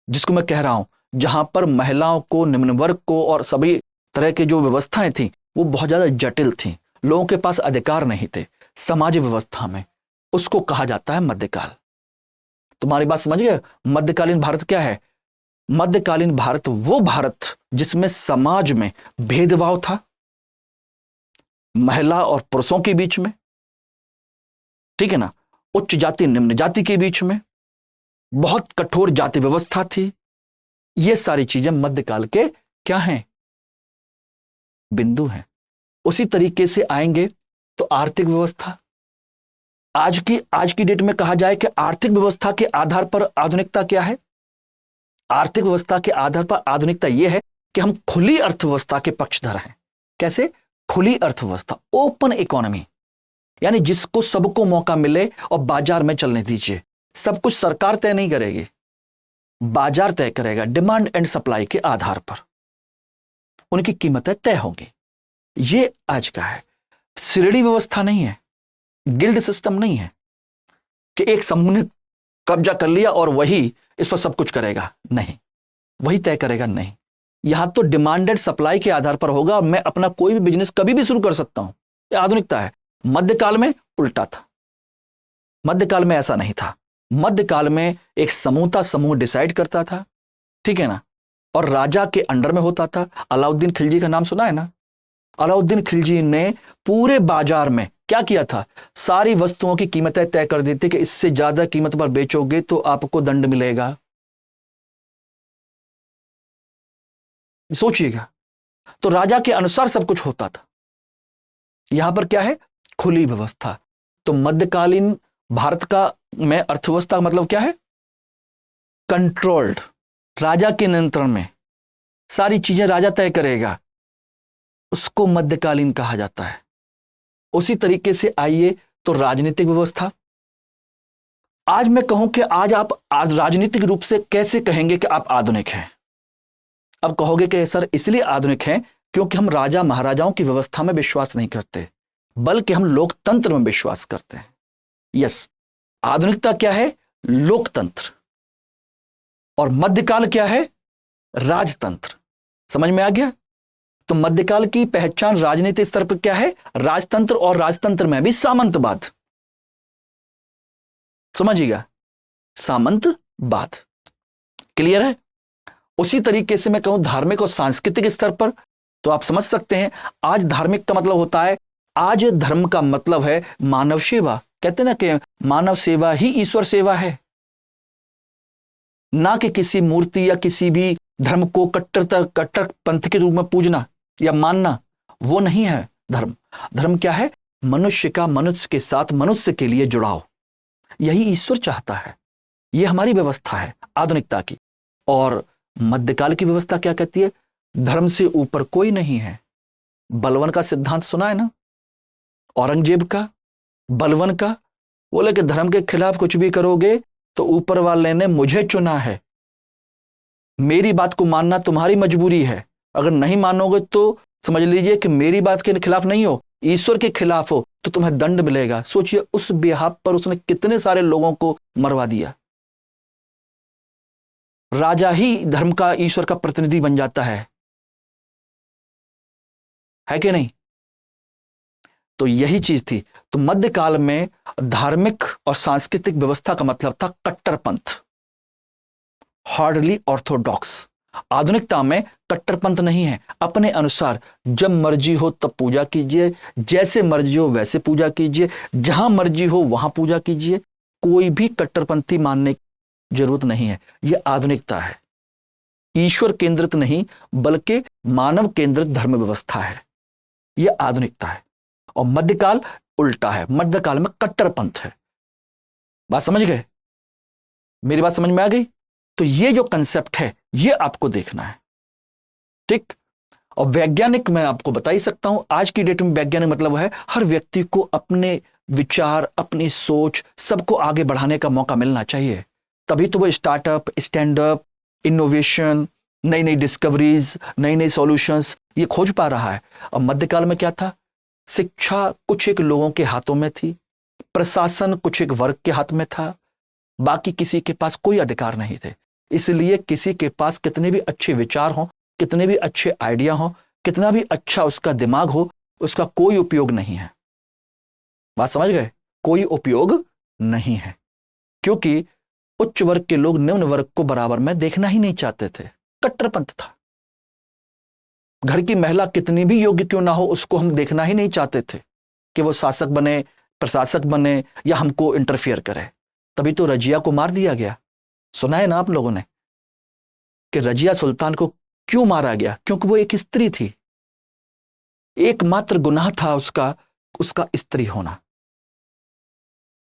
जिसको मैं कह रहा हूं, जहां पर महिलाओं को, निम्न वर्ग को और सभी तरह की जो व्यवस्थाएं थी वो बहुत ज्यादा जटिल थी। लोगों के पास अधिकार नहीं थे समाज व्यवस्था में। उसको कहा जाता है मध्यकाल। तुम्हारी बात समझ गए? मध्यकालीन भारत क्या है? मध्यकालीन भारत वो भारत जिसमें समाज में भेदभाव था, महिला और पुरुषों के बीच में, ठीक है ना, उच्च जाति निम्न जाति के बीच में बहुत कठोर जाति व्यवस्था थी। ये सारी चीजें मध्यकाल के क्या हैं? बिंदु हैं। उसी तरीके से आएंगे तो आर्थिक व्यवस्था। आज की डेट में कहा जाए कि आर्थिक व्यवस्था के आधार पर आधुनिकता क्या है? आर्थिक व्यवस्था के आधार पर आधुनिकता यह है कि हम खुली अर्थव्यवस्था के पक्षधर हैं। कैसे? खुली अर्थव्यवस्था, ओपन इकोनॉमी, यानी जिसको सबको मौका मिले और बाजार में चलने दीजिए। सब कुछ सरकार तय नहीं करेगी, बाजार तय करेगा। डिमांड एंड सप्लाई के आधार पर उनकी कीमतें तय होंगी। ये आज का है। श्रेणी व्यवस्था नहीं है, गिल्ड सिस्टम नहीं है कि एक समूह ने कब्जा कर लिया और वही इस पर सब कुछ करेगा। नहीं, वही तय करेगा। नहीं, यहां तो डिमांडेड सप्लाई के आधार पर होगा। मैं अपना कोई भी बिजनेस कभी भी शुरू कर सकता हूं। यह आधुनिकता है। मध्यकाल में उल्टा था। मध्यकाल में ऐसा नहीं था। मध्यकाल में एक समूह डिसाइड करता था, ठीक है ना, और राजा के अंडर में होता था। अलाउद्दीन खिलजी का नाम सुना है ना? अलाउद्दीन खिलजी ने पूरे बाजार में क्या किया था? सारी वस्तुओं की कीमतें तय कर दी थी कि इससे ज्यादा कीमत पर बेचोगे तो आपको दंड मिलेगा। सोचिएगा, तो राजा के अनुसार सब कुछ होता था। यहां पर क्या है? खुली व्यवस्था। तो मध्यकालीन भारत का में अर्थव्यवस्था का मतलब क्या है? कंट्रोल्ड, राजा के नियंत्रण में, सारी चीजें राजा तय करेगा, उसको मध्यकालीन कहा जाता है। उसी तरीके से आइए तो राजनीतिक व्यवस्था। आज मैं कहूं कि आज राजनीतिक रूप से कैसे कहेंगे कि आप आधुनिक हैं? अब कहोगे कि सर इसलिए आधुनिक हैं क्योंकि हम राजा महाराजाओं की व्यवस्था में विश्वास नहीं करते, बल्कि हम लोकतंत्र में विश्वास करते हैं। यस, आधुनिकता क्या है? लोकतंत्र। और मध्यकाल क्या है? राजतंत्र। समझ में आ गया? तो मध्यकाल की पहचान राजनीतिक स्तर पर क्या है? राजतंत्र, और राजतंत्र में भी सामंतवाद। समझिएगा, सामंतवाद। क्लियर है? उसी तरीके से मैं कहूं धार्मिक और सांस्कृतिक स्तर पर, तो आप समझ सकते हैं आज धार्मिक का मतलब होता है, आज धर्म का मतलब है मानव सेवा। कहते हैं ना कि मानव सेवा ही ईश्वर सेवा है। ना कि किसी मूर्ति या किसी भी धर्म को कट्टर पंथ के रूप में पूजना या मानना, वो नहीं है धर्म। धर्म क्या है? मनुष्य का मनुष्य के साथ, मनुष्य के लिए जुड़ाव। यही ईश्वर चाहता है। यह हमारी व्यवस्था है आधुनिकता की। और मध्यकाल की व्यवस्था क्या कहती है? धर्म से ऊपर कोई नहीं है। बलवन का सिद्धांत सुना है ना? औरंगजेब का, बलवन का, बोले कि धर्म के खिलाफ कुछ भी करोगे तो ऊपर वाले ने मुझे चुना है, मेरी बात को मानना तुम्हारी मजबूरी है। अगर नहीं मानोगे तो समझ लीजिए कि मेरी बात के खिलाफ नहीं हो, ईश्वर के खिलाफ हो, तो तुम्हें दंड मिलेगा। सोचिए, उस बिहाफ पर उसने कितने सारे लोगों को मरवा दिया। राजा ही धर्म का, ईश्वर का प्रतिनिधि बन जाता है कि नहीं? तो यही चीज थी। तो मध्यकाल में धार्मिक और सांस्कृतिक व्यवस्था का मतलब था कट्टरपंथ, हार्डली ऑर्थोडॉक्स। आधुनिकता में कट्टरपंथ नहीं है, अपने अनुसार जब मर्जी हो तब पूजा कीजिए, जैसे मर्जी हो वैसे पूजा कीजिए, जहां मर्जी हो वहां पूजा कीजिए, कोई भी कट्टरपंथी मानने की जरूरत नहीं है। यह आधुनिकता है, ईश्वर केंद्रित नहीं बल्कि मानव केंद्रित धर्म व्यवस्था है, यह आधुनिकता है। और मध्यकाल उल्टा है, मध्यकाल में कट्टरपंथ है। बात समझ गए? मेरी बात समझ में आ गई? तो ये जो कंसेप्ट है ये आपको देखना है, ठीक। और वैज्ञानिक मैं आपको बता ही सकता हूं, आज की डेट में वैज्ञानिक मतलब है हर व्यक्ति को अपने विचार, अपनी सोच, सबको आगे बढ़ाने का मौका मिलना चाहिए, तभी तो वो स्टार्टअप, स्टैंड अप, इनोवेशन, नई नई डिस्कवरीज, नई नई सॉल्यूशंस ये खोज पा रहा है। और मध्यकाल में क्या था? शिक्षा कुछ एक लोगों के हाथों में थी, प्रशासन कुछ एक वर्ग के हाथ में था, बाकी किसी के पास कोई अधिकार नहीं थे। इसलिए किसी के पास कितने भी अच्छे विचार हों, कितने भी अच्छे आइडिया हों, कितना भी अच्छा उसका दिमाग हो, उसका कोई उपयोग नहीं है। बात समझ गए? कोई उपयोग नहीं है, क्योंकि उच्च वर्ग के लोग निम्न वर्ग को बराबर में देखना ही नहीं चाहते थे। कट्टरपंथ था। घर की महिला कितनी भी योग्य क्यों ना हो, उसको हम देखना ही नहीं चाहते थे कि वो शासक बने, प्रशासक बने या हमको इंटरफियर करे। तभी तो रजिया को मार दिया गया। सुना है ना आप लोगों ने कि रजिया सुल्तान को क्यों मारा गया? क्योंकि वो एक स्त्री थी। एकमात्र गुनाह था उसका स्त्री होना।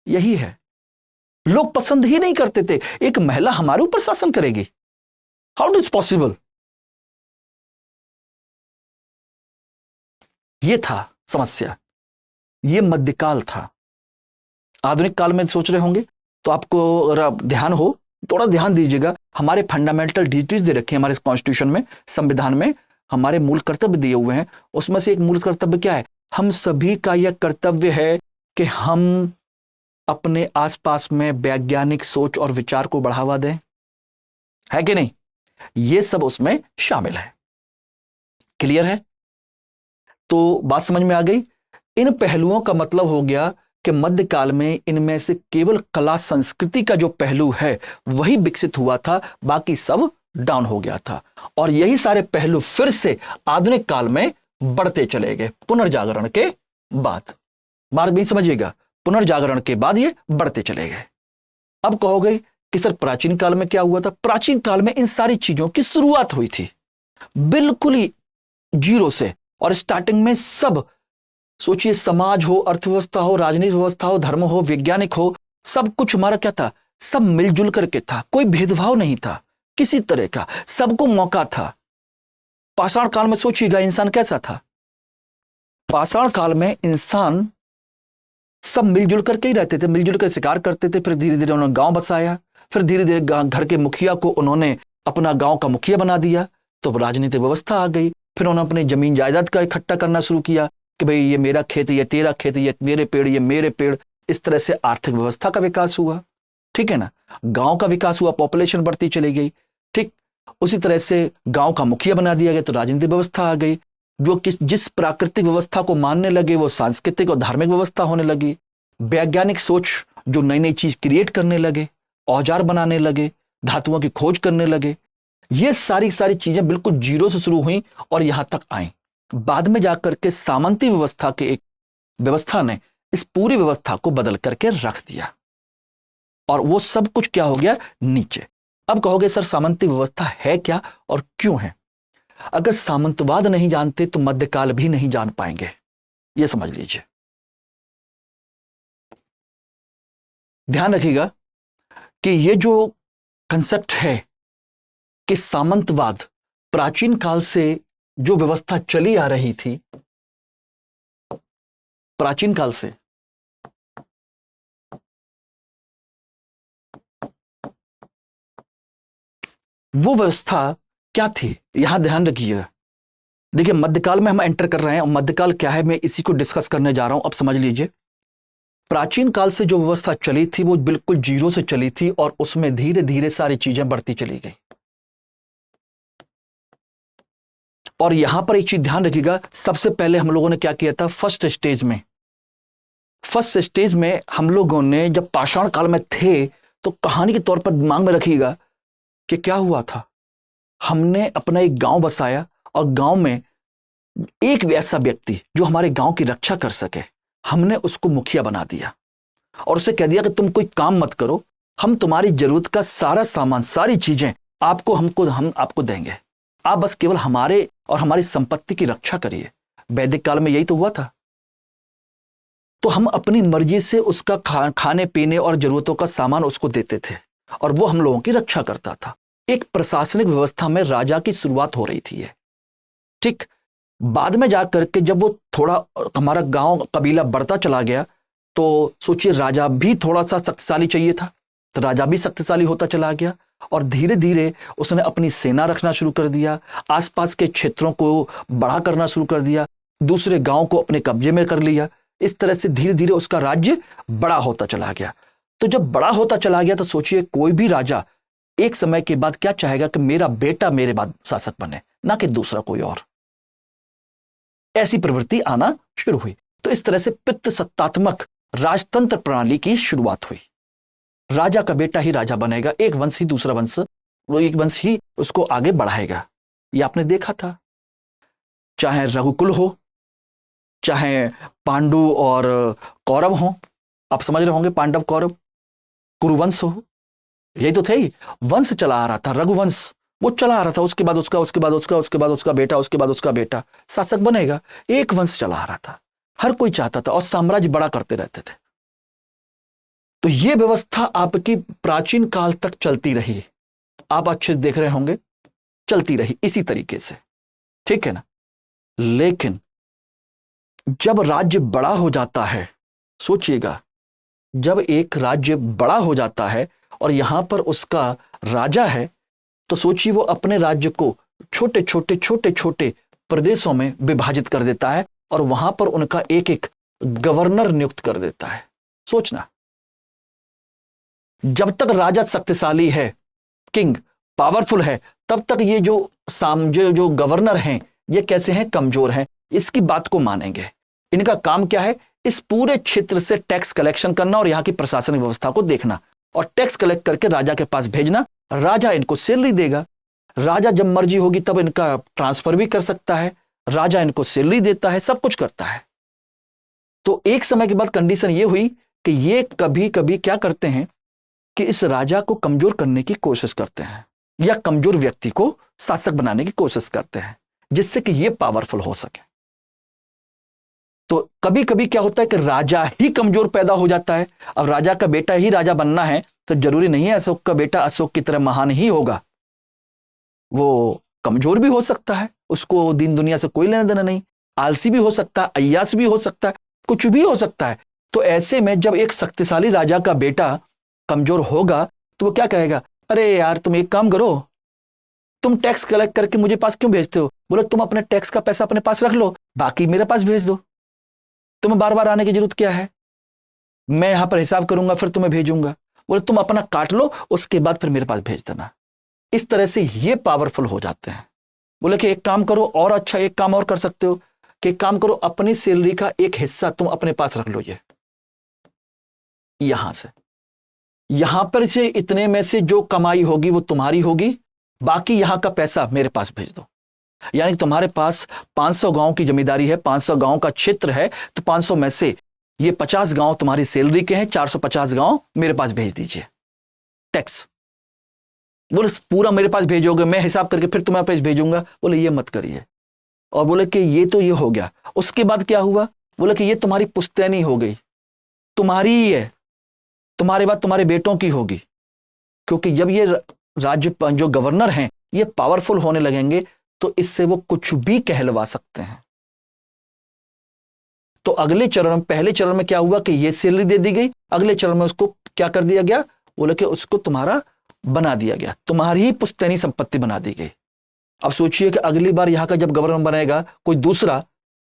यही है, लोग पसंद ही नहीं करते थे। एक महिला हमारे ऊपर शासन करेगी? How it is possible? ये था समस्या, ये मध्यकाल था। आधुनिक काल में सोच रहे होंगे तो आपको अगर ध्यान हो, थोड़ा ध्यान दीजिएगा। हमारे फंडामेंटल ड्यूटीज दे रखे हैं हमारे कॉन्स्टिट्यूशन में, संविधान में हमारे मूल कर्तव्य दिए हुए हैं। उसमें से एक मूल कर्तव्य क्या है? हम सभी का यह कर्तव्य है कि हम अपने आसपास में वैज्ञानिक सोच और विचार को बढ़ावा दें, है कि नहीं? ये सब उसमें शामिल है। क्लियर है? तो बात समझ में आ गई। इन पहलुओं का मतलब हो गया कि मध्यकाल में इनमें से केवल कला संस्कृति का जो पहलू है वही विकसित हुआ था, बाकी सब डाउन हो गया था। और यही सारे पहलू फिर से आधुनिक काल में बढ़ते चले गए पुनर्जागरण के बाद। मार्ग भी समझिएगा, पुनर्जागरण के बाद ये बढ़ते चले गए। अब कहोगे कि सर प्राचीन काल में क्या हुआ था? प्राचीन काल में इन सारी चीजों की शुरुआत हुई थी बिल्कुल ही जीरो से। और स्टार्टिंग में सब सोचिए, समाज हो, अर्थव्यवस्था हो, राजनीतिक व्यवस्था हो, धर्म हो, वैज्ञानिक हो, सब कुछ हमारा क्या था? सब मिलजुल करके था, कोई भेदभाव नहीं था किसी तरह का, सबको मौका था। पाषाण काल में सोचिएगा इंसान कैसा था? पाषाण काल में इंसान सब मिलजुल करके ही रहते थे, मिलजुल कर शिकार करते थे। फिर धीरे धीरे उन्होंने गांव बसाया, फिर धीरे धीरे घर के मुखिया को उन्होंने अपना गांव का मुखिया बना दिया, तो राजनीतिक व्यवस्था आ गई। फिर उन्होंने अपनी जमीन जायदाद का इकट्ठा करना शुरू किया कि भाई ये मेरा खेत, ये तेरा खेत, ये मेरे पेड़, ये मेरे पेड़। इस तरह से आर्थिक व्यवस्था का विकास हुआ, ठीक है ना? गांव का विकास हुआ, पॉपुलेशन बढ़ती चली गई, ठीक। उसी तरह से गांव का मुखिया बना दिया गया तो राजनीतिक व्यवस्था आ गई। जो जिस प्राकृतिक व्यवस्था को मानने लगे वो सांस्कृतिक और धार्मिक व्यवस्था होने लगी। वैज्ञानिक सोच जो नई नई चीज क्रिएट करने लगे, औजार बनाने लगे, धातुओं की खोज करने लगे, ये सारी चीजें बिल्कुल जीरो से शुरू हुई और यहां तक आई। बाद में जाकर के सामंती व्यवस्था के एक व्यवस्था ने इस पूरी व्यवस्था को बदल करके रख दिया और वो सब कुछ क्या हो गया? नीचे। अब कहोगे सर सामंती व्यवस्था है क्या और क्यों है? अगर सामंतवाद नहीं जानते तो मध्यकाल भी नहीं जान पाएंगे, यह समझ लीजिए। ध्यान रखिएगा कि ये जो कंसेप्ट है कि सामंतवाद, प्राचीन काल से जो व्यवस्था चली आ रही थी, प्राचीन काल से वो व्यवस्था क्या थी, यहां ध्यान रखिएगा। देखिए मध्यकाल में हम एंटर कर रहे हैं और मध्यकाल क्या है मैं इसी को डिस्कस करने जा रहा हूं। अब समझ लीजिए, प्राचीन काल से जो व्यवस्था चली थी वो बिल्कुल जीरो से चली थी और उसमें धीरे धीरे सारी चीजें बढ़ती चली गई। और यहां पर एक चीज ध्यान रखिएगा, सबसे पहले हम लोगों ने क्या किया था? फर्स्ट स्टेज में फर्स्ट स्टेज में हम लोगों ने जब पाषाण काल में थे तो कहानी के तौर पर दिमाग में रखिएगा कि क्या हुआ था। हमने अपना एक गांव बसाया और गांव में एक ऐसा व्यक्ति जो हमारे गांव की रक्षा कर सके, हमने उसको मुखिया बना दिया और उसे कह दिया कि तुम कोई काम मत करो, हम तुम्हारी जरूरत का सारा सामान, सारी चीजें हम आपको देंगे, आप बस केवल हमारे और हमारी संपत्ति की रक्षा करिए। वैदिक काल में यही तो हुआ था। तो हम अपनी मर्जी से उसका खाने पीने और जरूरतों का सामान उसको देते थे और वो हम लोगों की रक्षा करता था। एक प्रशासनिक व्यवस्था में राजा की शुरुआत हो रही थी ये। ठीक, बाद में जाकर के जब वो थोड़ा हमारा गांव कबीला बढ़ता चला गया तो सोचिए राजा भी थोड़ा सा शक्तिशाली चाहिए था, तो राजा भी शक्तिशाली होता चला गया और धीरे धीरे उसने अपनी सेना रखना शुरू कर दिया, आसपास के क्षेत्रों को बड़ा करना शुरू कर दिया, दूसरे गांव को अपने कब्जे में कर लिया। इस तरह से धीरे धीरे उसका राज्य बड़ा होता चला गया। तो जब बड़ा होता चला गया तो सोचिए कोई भी राजा एक समय के बाद क्या चाहेगा कि मेरा बेटा मेरे बाद शासक बने, ना कि दूसरा कोई और। ऐसी प्रवृत्ति आना शुरू हुई। तो इस तरह से पितृ सत्तात्मक राजतंत्र प्रणाली की शुरुआत हुई। राजा का बेटा ही राजा बनेगा, एक वंश ही दूसरा वंश, वो एक वंश ही उसको आगे बढ़ाएगा। ये आपने देखा था, चाहे रघुकुल हो, चाहे पांडु और कौरव हो, आप समझ रहे होंगे, पांडव कौरव, कुरुवंश हो, यही तो थे ही। वंश चला आ रहा था, रघुवंश वो चला आ रहा था, उसके बाद उसका, उसके बाद उसका, उसके बाद उसका बेटा, उसके बाद उसका बेटा शासक बनेगा। एक वंश चला आ रहा था, हर कोई चाहता था और साम्राज्य बड़ा करते रहते थे। तो ये व्यवस्था आपकी प्राचीन काल तक चलती रही, आप अच्छे से देख रहे होंगे, चलती रही इसी तरीके से, ठीक है ना। लेकिन जब राज्य बड़ा हो जाता है, सोचिएगा, जब एक राज्य बड़ा हो जाता है और यहां पर उसका राजा है, तो सोचिए वो अपने राज्य को छोटे छोटे छोटे छोटे प्रदेशों में विभाजित कर देता है और वहां पर उनका एक एक गवर्नर नियुक्त कर देता है। सोचना, जब तक राजा शक्तिशाली है, किंग पावरफुल है, तब तक ये जो गवर्नर हैं ये कैसे हैं, कमजोर हैं। इसकी बात को मानेंगे। इनका काम क्या है, इस पूरे क्षेत्र से टैक्स कलेक्शन करना और यहाँ की प्रशासनिक व्यवस्था को देखना और टैक्स कलेक्ट करके राजा के पास भेजना। राजा इनको सैलरी देगा, राजा जब मर्जी होगी तब इनका ट्रांसफर भी कर सकता है, राजा इनको सैलरी देता है, सब कुछ करता है। तो एक समय के बाद कंडीशन ये हुई कि ये कभी कभी क्या करते हैं कि इस राजा को कमजोर करने की कोशिश करते हैं या कमजोर व्यक्ति को शासक बनाने की कोशिश करते हैं जिससे कि ये पावरफुल हो सके। तो कभी कभी क्या होता है कि राजा ही कमजोर पैदा हो जाता है। अब राजा का बेटा ही राजा बनना है तो जरूरी नहीं है अशोक का बेटा अशोक की तरह महान ही होगा, वो कमजोर भी हो सकता है, उसको दीन दुनिया से कोई लेना देना नहीं, आलसी भी हो सकता है, अय्यास भी हो सकता है, कुछ भी हो सकता है। तो ऐसे में जब एक शक्तिशाली राजा का बेटा कमजोर होगा तो वो क्या कहेगा, अरे यार तुम एक काम करो, तुम टैक्स कलेक्ट करके मुझे पास क्यों भेजते हो? बोले तुम अपने टैक्स का पैसा अपने पास रख लो, बाकी मेरे पास भेज दो, तुम्हें बार बार आने की जरूरत क्या है, मैं यहां पर हिसाब करूंगा फिर तुम्हें भेजूंगा। बोले तुम अपना काट लो, उसके बाद फिर मेरे पास भेज देना। इस तरह से ये पावरफुल हो जाते हैं। बोले कि एक काम करो, और अच्छा एक काम और कर सकते हो कि एक काम करो, अपनी सैलरी का एक हिस्सा तुम अपने पास रख लो, ये यहां से, यहां पर से इतने में से जो कमाई होगी वो तुम्हारी होगी, बाकी यहां का पैसा मेरे पास भेज दो। यानी तुम्हारे पास 500 गांव की जमींदारी है, 500 गांव का क्षेत्र है, तो 500 में से ये 50 गांव तुम्हारी सैलरी के हैं, 450 गांव मेरे पास भेज दीजिए टैक्स। बोले पूरा मेरे पास भेजोगे, मैं हिसाब करके फिर तुम्हारे पास भेजूंगा। बोले ये मत करिए। और बोले कि ये तो ये हो गया, उसके बाद क्या हुआ? बोले कि ये तुम्हारी पुश्तैनी हो गई, तुम्हारी ही है, तुम्हारे बाद तुम्हारे बेटों की होगी। क्योंकि जब ये राज्य जो गवर्नर हैं ये पावरफुल होने लगेंगे तो इससे वो कुछ भी कहलवा सकते हैं। तो अगले चरण, पहले चरण में क्या हुआ कि ये सैलरी दे दी गई, अगले चरण में उसको क्या कर दिया गया? बोले कि उसको तुम्हारा बना दिया गया, तुम्हारी ही पुश्तैनी संपत्ति बना दी गई। अब सोचिए कि अगली बार यहां का जब गवर्नर बनेगा कोई दूसरा,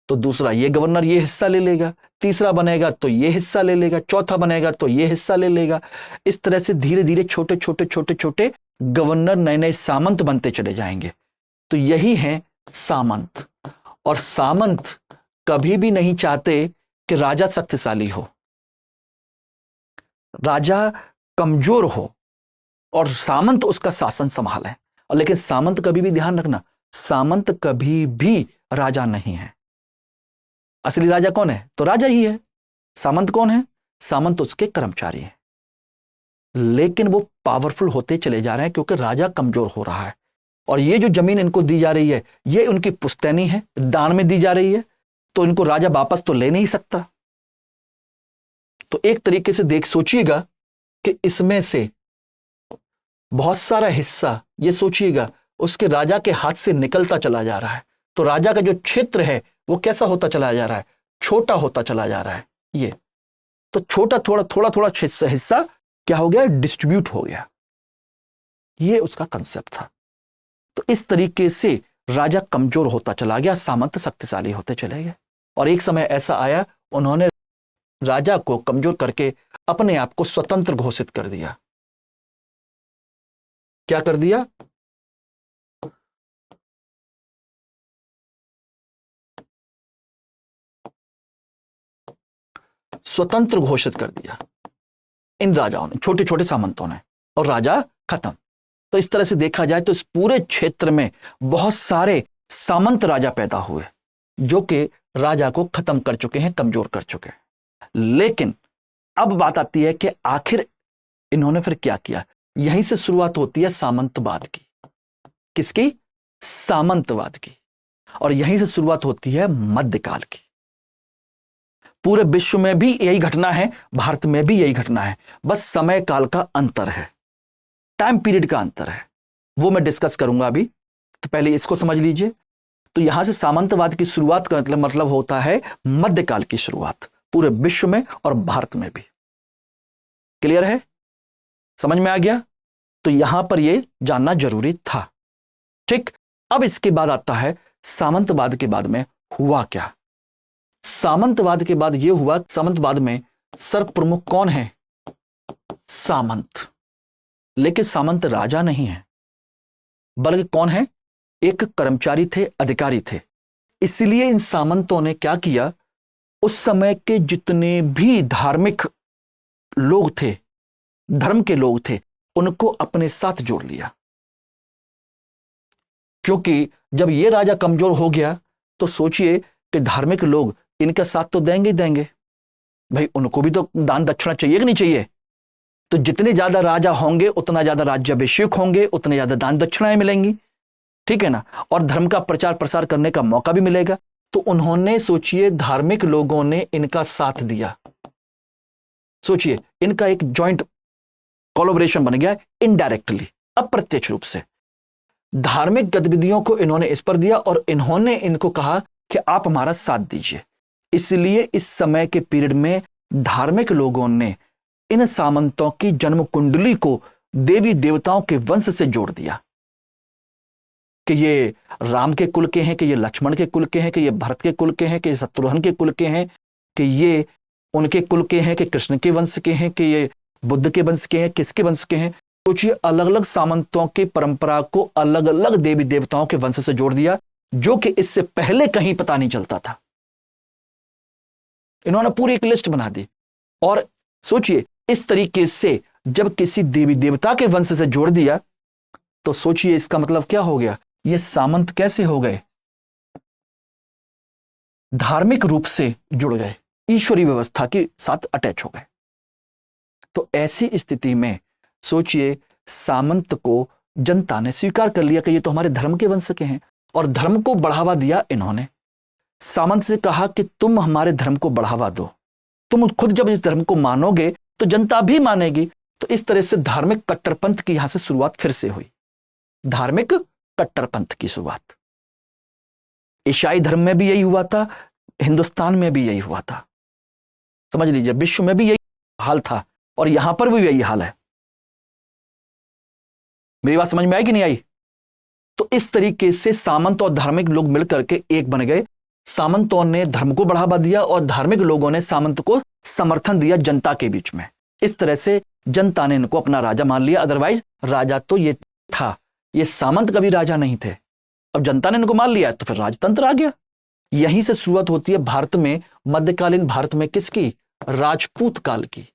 तो दूसरा ये गवर्नर ये हिस्सा ले लेगा, तीसरा बनेगा तो ये हिस्सा ले लेगा, चौथा बनेगा तो ये हिस्सा ले लेगा। इस तरह से धीरे धीरे छोटे छोटे छोटे छोटे गवर्नर, नए नए सामंत बनते चले जाएंगे। तो यही है सामंत। और सामंत कभी भी नहीं चाहते कि राजा शक्तिशाली हो, राजा कमजोर हो और सामंत उसका शासन संभाले। और लेकिन सामंत कभी भी, ध्यान रखना, सामंत कभी भी राजा नहीं है। असली राजा कौन है? तो राजा ही है। सामंत कौन है? सामंत उसके कर्मचारी हैं। लेकिन वो पावरफुल होते चले जा रहे हैं क्योंकि राजा कमजोर हो रहा है। और ये जो जमीन इनको दी जा रही है, ये उनकी पुश्तैनी है, दान में दी जा रही है, तो इनको राजा वापस तो ले नहीं सकता। तो एक तरीके से देख सोचिएगा कि इसमें से बहुत सारा हिस्सा, ये सोचिएगा, उसके राजा के हाथ से निकलता चला जा रहा है। तो राजा का जो क्षेत्र है वो कैसा होता चला जा रहा है? छोटा होता चला जा रहा है। ये तो छोटा थोड़ा थोड़ा थोड़ा हिस्सा क्या हो गया? डिस्ट्रीब्यूट हो गया। ये उसका कंसेप्ट था। तो इस तरीके से राजा कमजोर होता चला गया, सामंत शक्तिशाली होते चले गए। और एक समय ऐसा आया, उन्होंने राजा को कमजोर करके अपने आप को स्वतंत्र घोषित कर दिया। क्या कर दिया? स्वतंत्र घोषित कर दिया इन राजाओं ने, छोटे छोटे सामंतों ने, और राजा खत्म। तो इस तरह से देखा जाए तो इस पूरे क्षेत्र में बहुत सारे सामंत राजा पैदा हुए जो कि राजा को खत्म कर चुके हैं, कमजोर कर चुके हैं। लेकिन अब बात आती है कि आखिर इन्होंने फिर क्या किया। यहीं से शुरुआत होती है सामंतवाद की। किसकी? सामंतवाद की। और यहीं से शुरुआत होती है मध्यकाल की। पूरे विश्व में भी यही घटना है, भारत में भी यही घटना है, बस समय काल का अंतर है, टाइम पीरियड का अंतर है। वो मैं डिस्कस करूंगा अभी, तो पहले इसको समझ लीजिए। तो यहां से सामंतवाद की शुरुआत का मतलब होता है मध्यकाल की शुरुआत, पूरे विश्व में और भारत में भी। क्लियर है? समझ में आ गया? तो यहां पर यह जानना जरूरी था। ठीक, अब इसके बाद आता है सामंतवाद के बाद में हुआ क्या। सामंतवाद के बाद यह हुआ, सामंतवाद में सर्व प्रमुख कौन है? सामंत। लेकिन सामंत राजा नहीं है, बल्कि कौन है? एक कर्मचारी थे, अधिकारी थे। इसलिए इन सामंतों ने क्या किया, उस समय के जितने भी धार्मिक लोग थे, धर्म के लोग थे, उनको अपने साथ जोड़ लिया। क्योंकि जब ये राजा कमजोर हो गया तो सोचिए कि धार्मिक लोग इनका साथ तो देंगे ही देंगे, भाई उनको भी तो दान दक्षिणा चाहिए कि नहीं चाहिए। तो जितने ज्यादा राजा होंगे उतना ज्यादा राज्याभिषेक होंगे, उतने ज्यादा दान दक्षिणाएं मिलेंगी, ठीक है ना, और धर्म का प्रचार प्रसार करने का मौका भी मिलेगा। तो उन्होंने, सोचिए, धार्मिक लोगों ने इनका साथ दिया। सोचिए, इनका एक जॉइंट कोलैबोरेशन बन गया, इनडायरेक्टली, अप्रत्यक्ष रूप से धार्मिक गतिविधियों को इन्होंने इस पर दिया और इन्होंने इनको कहा कि आप हमारा साथ दीजिए। इसलिए इस समय के पीरियड में धार्मिक लोगों ने इन सामंतों की जन्म कुंडली को देवी देवताओं के वंश से जोड़ दिया कि ये राम के कुल के हैं, कि ये लक्ष्मण के कुल के हैं, कि ये भरत के कुल के हैं, कि ये शत्रुघ्न के कुल के हैं, कि ये उनके कुल के हैं, कि कृष्ण के वंश के हैं, कि ये बुद्ध के वंश के हैं, किसके वंश के हैं। सोचिए, अलग अलग सामंतों की परंपरा को अलग अलग देवी देवताओं के वंश से जोड़ दिया, जो कि इससे पहले कहीं पता नहीं चलता था। इन्होंने पूरी एक लिस्ट बना दी। और सोचिए, इस तरीके से जब किसी देवी देवता के वंश से जोड़ दिया तो सोचिए इसका मतलब क्या हो गया। ये सामंत कैसे हो गए? धार्मिक रूप से जुड़ गए, ईश्वरीय व्यवस्था के साथ अटैच हो गए। तो ऐसी स्थिति में सोचिए, सामंत को जनता ने स्वीकार कर लिया कि ये तो हमारे धर्म के वंश के हैं, और धर्म को बढ़ावा दिया इन्होंने। सामंत से कहा कि तुम हमारे धर्म को बढ़ावा दो, तुम खुद जब इस धर्म को मानोगे तो जनता भी मानेगी। तो इस तरह से धार्मिक कट्टरपंथ की यहां से शुरुआत फिर से हुई, धार्मिक कट्टरपंथ की शुरुआत। ईसाई धर्म में भी यही हुआ था, हिंदुस्तान में भी यही हुआ था, समझ लीजिए, विश्व में भी यही हाल था और यहां पर भी यही हाल है। मेरी बात समझ में आई कि नहीं आई? तो इस तरीके से सामंत और धार्मिक लोग मिलकर के एक बन गए। सामंतों ने धर्म को बढ़ावा दिया और धार्मिक लोगों ने सामंत को समर्थन दिया जनता के बीच में। इस तरह से जनता ने इनको अपना राजा मान लिया। अदरवाइज राजा तो ये था, ये सामंत कभी राजा नहीं थे। अब जनता ने इनको मान लिया तो फिर राजतंत्र आ गया। यहीं से शुरुआत होती है भारत में, मध्यकालीन भारत में, किसकी? राजपूत काल की।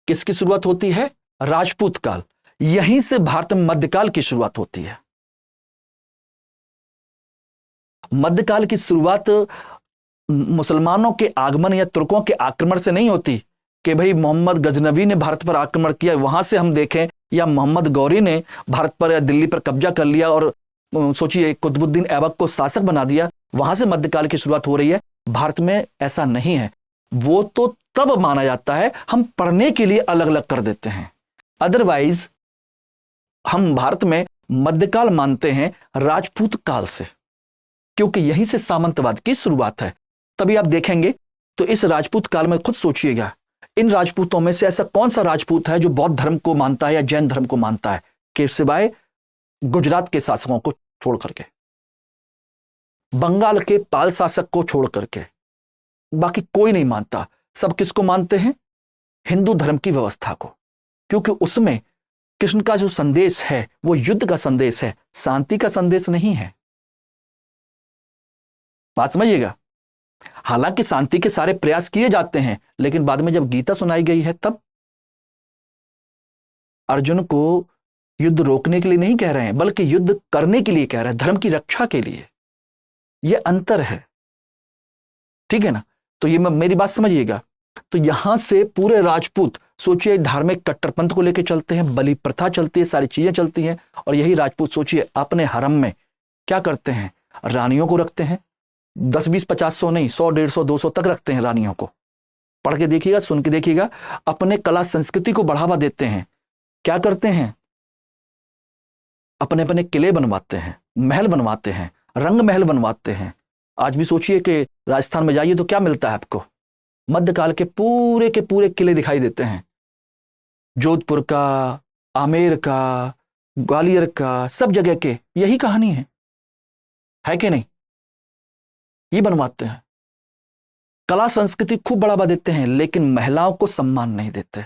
किसकी शुरुआत होती है? राजपूत काल। यहीं से भारत में मध्यकाल की शुरुआत होती है। मध्यकाल की शुरुआत मुसलमानों के आगमन या तुर्कों के आक्रमण से नहीं होती कि भाई मोहम्मद गजनवी ने भारत पर आक्रमण किया, वहां से हम देखें, या मोहम्मद गौरी ने भारत पर या दिल्ली पर कब्जा कर लिया और सोचिए कुतुबुद्दीन ऐबक को शासक बना दिया, वहां से मध्यकाल की शुरुआत हो रही है। भारत में ऐसा नहीं है। वो तो तब माना जाता है, हम पढ़ने के लिए अलग अलग कर देते हैं। अदरवाइज हम भारत में मध्यकाल मानते हैं राजपूत काल से, क्योंकि यहीं से सामंतवाद की शुरुआत है। तभी आप देखेंगे तो इस राजपूत काल में खुद सोचिएगा, इन राजपूतों में से ऐसा कौन सा राजपूत है जो बौद्ध धर्म को मानता है या जैन धर्म को मानता है, कि सिवाय गुजरात के शासकों को छोड़ करके, बंगाल के पाल शासक को छोड़ करके, बाकी कोई नहीं मानता। सब किसको मानते हैं? हिंदू धर्म की व्यवस्था को, क्योंकि उसमें कृष्ण का जो संदेश है वो युद्ध का संदेश है, शांति का संदेश नहीं है। बात समझिएगा। हालांकि शांति के सारे प्रयास किए जाते हैं, लेकिन बाद में जब गीता सुनाई गई है तब अर्जुन को युद्ध रोकने के लिए नहीं कह रहे हैं, बल्कि युद्ध करने के लिए कह रहे हैं, धर्म की रक्षा के लिए। यह अंतर है, ठीक है ना? तो ये मेरी बात समझिएगा। तो यहां से पूरे राजपूत सोचिए धार्मिक कट्टरपंथ को लेकर चलते हैं, बलि प्रथा चलती है, सारी चीजें चलती हैं। और यही राजपूत सोचिए अपने हरम में क्या करते हैं? रानियों को रखते हैं। 10, 20, 50, 100 नहीं, 100, 150, 200 तक रखते हैं रानियों को। पढ़ के देखिएगा, सुन के देखिएगा। अपने कला संस्कृति को बढ़ावा देते हैं। क्या करते हैं? अपने अपने किले बनवाते हैं, महल बनवाते हैं, रंग महल बनवाते हैं। आज भी सोचिए कि राजस्थान में जाइए तो क्या मिलता है आपको? मध्यकाल के पूरे किले दिखाई देते हैं। जोधपुर का, आमेर का, ग्वालियर का, सब जगह के यही कहानी है कि नहीं? ये बनवाते हैं। कला संस्कृति खूब बढ़ावा देते हैं, लेकिन महिलाओं को सम्मान नहीं देते।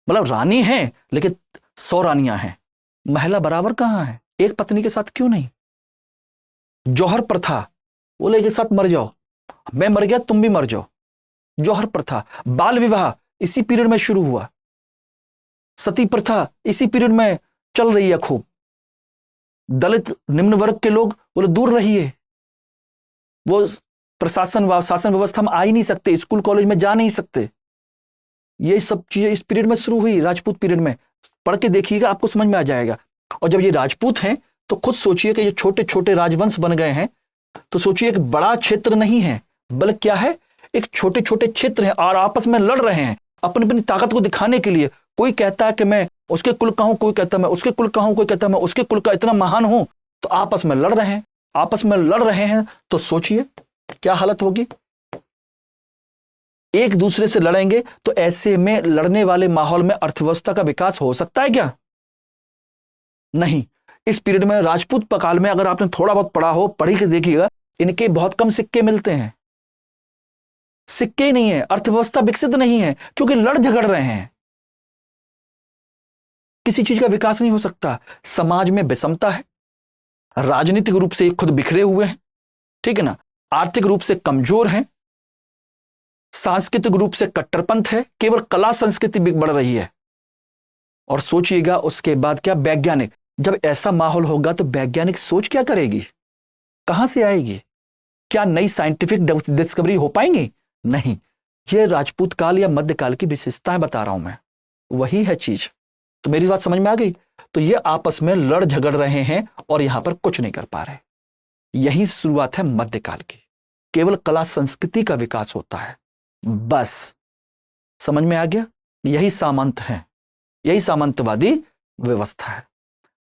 मतलब रानी है लेकिन 100 रानियां हैं, महिला बराबर कहां है? एक पत्नी के साथ क्यों नहीं? जौहर प्रथा, बोले एक साथ मर जाओ, मैं मर गया तुम भी मर जाओ। जौहर प्रथा, बाल विवाह इसी पीरियड में शुरू हुआ। सती प्रथा इसी पीरियड में चल रही है खूब। दलित निम्न वर्ग के लोग बोले दूर रहिए, वो प्रशासन शासन व्यवस्था में आ ही नहीं सकते, स्कूल कॉलेज में जा नहीं सकते। ये सब चीजें इस पीरियड में शुरू हुई, राजपूत पीरियड में। पढ़ के देखिएगा, आपको समझ में आ जाएगा। और जब ये राजपूत हैं तो खुद सोचिए कि ये छोटे छोटे राजवंश बन गए हैं। तो सोचिए एक बड़ा क्षेत्र नहीं है, बल्कि क्या है, एक छोटे छोटे क्षेत्र हैं और आपस में लड़ रहे हैं अपनी अपनी ताकत को दिखाने के लिए। कोई कहता है कि मैं उसके कुल का हूं, कोई कहता है मैं उसके कुल का हूं, कोई कहता है मैं उसके कुल का इतना महान हूं। तो आपस में लड़ रहे हैं, आपस में लड़ रहे हैं। तो सोचिए क्या हालत होगी। एक दूसरे से लड़ेंगे तो ऐसे में लड़ने वाले माहौल में अर्थव्यवस्था का विकास हो सकता है क्या? नहीं। इस पीरियड में राजपूत काल में अगर आपने थोड़ा बहुत पढ़ा हो, पढ़ी के देखिएगा, इनके बहुत कम सिक्के मिलते हैं। सिक्के ही नहीं है, अर्थव्यवस्था विकसित नहीं है, क्योंकि लड़ झगड़ रहे हैं। किसी चीज का विकास नहीं हो सकता। समाज में विषमता है, राजनीतिक रूप से खुद बिखरे हुए हैं, ठीक है ना, आर्थिक रूप से कमजोर हैं, सांस्कृतिक रूप से कट्टरपंथ है, केवल कला संस्कृति बढ़ रही है। और सोचिएगा उसके बाद क्या, वैज्ञानिक, जब ऐसा माहौल होगा तो वैज्ञानिक सोच क्या करेगी, कहां से आएगी? क्या नई साइंटिफिक डिस्कवरी हो पाएंगी? नहीं। यह राजपूत काल या मध्यकाल की विशेषताएं बता रहा हूं मैं, वही है चीज। तो मेरी बात समझ में आ गई? तो ये आपस में लड़ झगड़ रहे हैं और यहां पर कुछ नहीं कर पा रहे। यही शुरुआत है मध्यकाल की। केवल कला संस्कृति का विकास होता है, बस। समझ में आ गया? यही सामंत है, यही सामंतवादी व्यवस्था है।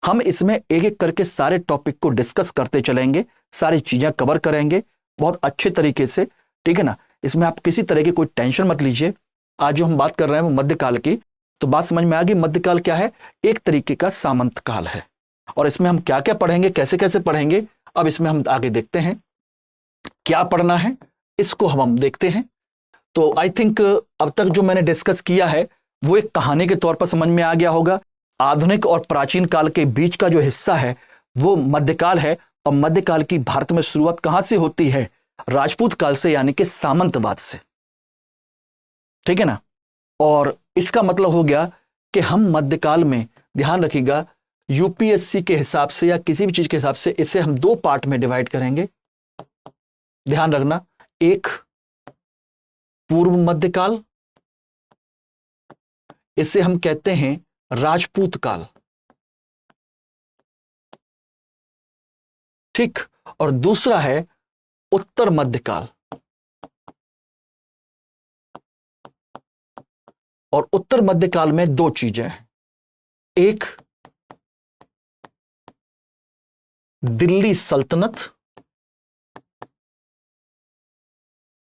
हम इसमें एक एक करके सारे टॉपिक को डिस्कस करते चलेंगे, सारी चीजें कवर करेंगे बहुत अच्छे तरीके से, ठीक है ना। इसमें आप किसी तरह की कोई टेंशन मत लीजिए। आज जो हम बात कर रहे हैं वो मध्यकाल की, तो बात समझ में आ गई। मध्यकाल क्या है? एक तरीके का सामंत काल है। और इसमें हम क्या क्या पढ़ेंगे, कैसे कैसे पढ़ेंगे, अब इसमें हम आगे देखते हैं। क्या पढ़ना है इसको हम देखते हैं। तो आई थिंक अब तक जो मैंने डिस्कस किया है वो एक कहानी के तौर पर समझ में आ गया होगा। आधुनिक और प्राचीन काल के बीच का जो हिस्सा है वो मध्यकाल है। और मध्यकाल की भारत में शुरुआत कहां से होती है? राजपूत काल से, यानी कि सामंतवाद से, ठीक है ना। और इसका मतलब हो गया कि हम मध्यकाल में, ध्यान रखिएगा, यूपीएससी के हिसाब से या किसी भी चीज के हिसाब से इसे हम दो पार्ट में डिवाइड करेंगे। ध्यान रखना, एक पूर्व मध्यकाल, इसे हम कहते हैं राजपूत काल, ठीक, और दूसरा है उत्तर मध्यकाल। और उत्तर मध्यकाल में दो चीजें हैं, एक दिल्ली सल्तनत,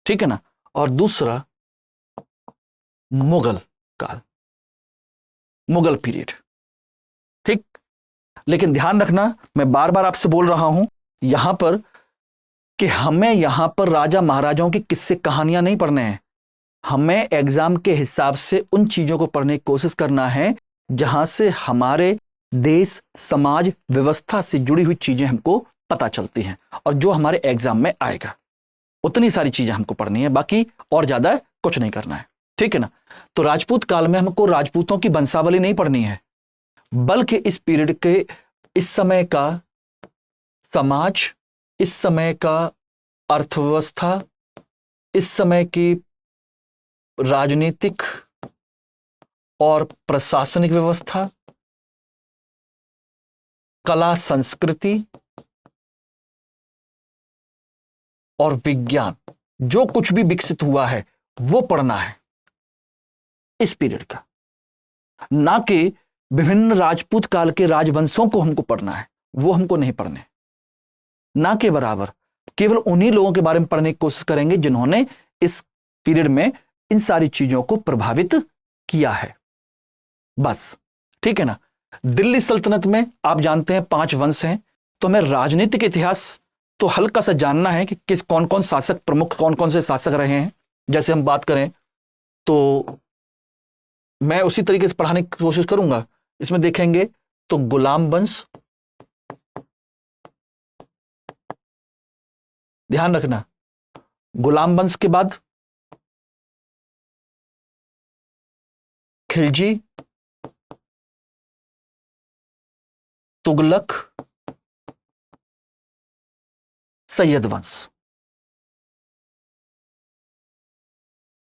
ठीक है ना, और दूसरा मुगल काल, मुगल पीरियड, ठीक। लेकिन ध्यान रखना, मैं बार बार आपसे बोल रहा हूं यहां पर कि हमें यहां पर राजा महाराजाओं की किस्से कहानियां नहीं पढ़ने हैं। हमें एग्जाम के हिसाब से उन चीजों को पढ़ने की कोशिश करना है जहां से हमारे देश, समाज, व्यवस्था से जुड़ी हुई चीजें हमको पता चलती हैं और जो हमारे एग्जाम में आएगा, उतनी सारी चीजें हमको पढ़नी है, बाकी और ज्यादा कुछ नहीं करना है, ठीक है ना। तो राजपूत काल में हमको राजपूतों की वंशावली नहीं पढ़नी है, बल्कि इस पीरियड के, इस समय का समाज, इस समय का अर्थव्यवस्था, इस समय की राजनीतिक और प्रशासनिक व्यवस्था, कला संस्कृति और विज्ञान, जो कुछ भी विकसित हुआ है वो पढ़ना है इस पीरियड का, ना कि विभिन्न राजपूत काल के राजवंशों को हमको पढ़ना है, वो हमको नहीं पढ़ने, ना के बराबर। केवल उन्हीं लोगों के बारे में पढ़ने की कोशिश करेंगे जिन्होंने इस पीरियड में इन सारी चीजों को प्रभावित किया है, बस, ठीक है ना। दिल्ली सल्तनत में आप जानते हैं 5 वंश हैं, तो हमें राजनीतिक इतिहास तो हल्का सा जानना है कि किस कौन कौन शासक, प्रमुख कौन कौन से शासक रहे हैं। जैसे हम बात करें तो मैं उसी तरीके से पढ़ाने की कोशिश करूंगा। इसमें देखेंगे तो गुलाम वंश, ध्यान रखना, गुलाम वंश के बाद खिलजी, तुगलक, सैयद वंश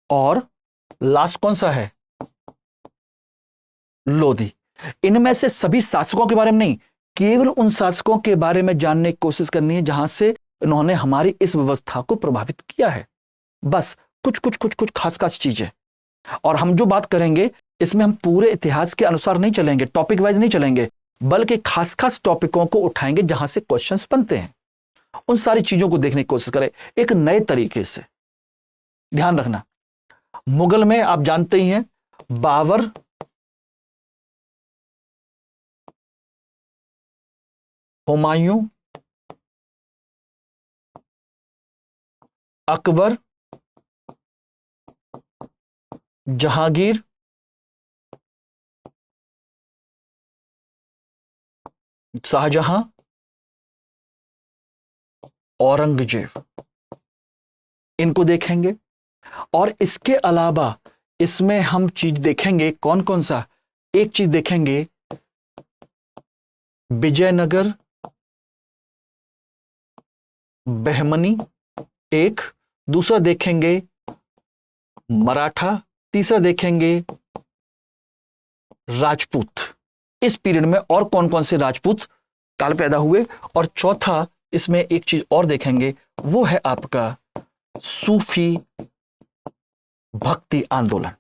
और लास्ट कौन सा है, लोधी। इनमें से सभी शासकों के बारे में नहीं, केवल उन शासकों के बारे में जानने की कोशिश करनी है जहां से इन्होंने हमारी इस व्यवस्था को प्रभावित किया है, बस। कुछ कुछ कुछ कुछ खास खास चीजें, और हम जो बात करेंगे इसमें हम पूरे इतिहास के अनुसार नहीं चलेंगे, टॉपिक वाइज नहीं चलेंगे, बल्कि खास खास टॉपिकों को उठाएंगे जहां से क्वेश्चंस बनते हैं। उन सारी चीजों को देखने की कोशिश करें एक नए तरीके से। ध्यान रखना, मुगल में आप जानते ही हैं बाबर, हुमायूं, अकबर, जहांगीर, शाहजहां, औरंगजेब, इनको देखेंगे। और इसके अलावा इसमें हम चीज देखेंगे कौन कौन सा, एक चीज देखेंगे विजयनगर, बहमनी, एक, दूसरा देखेंगे मराठा, तीसरा देखेंगे राजपूत, इस पीरियड में और कौन कौन से राजपूत काल पैदा हुए, और चौथा इसमें एक चीज और देखेंगे, वो है आपका सूफी भक्ति आंदोलन,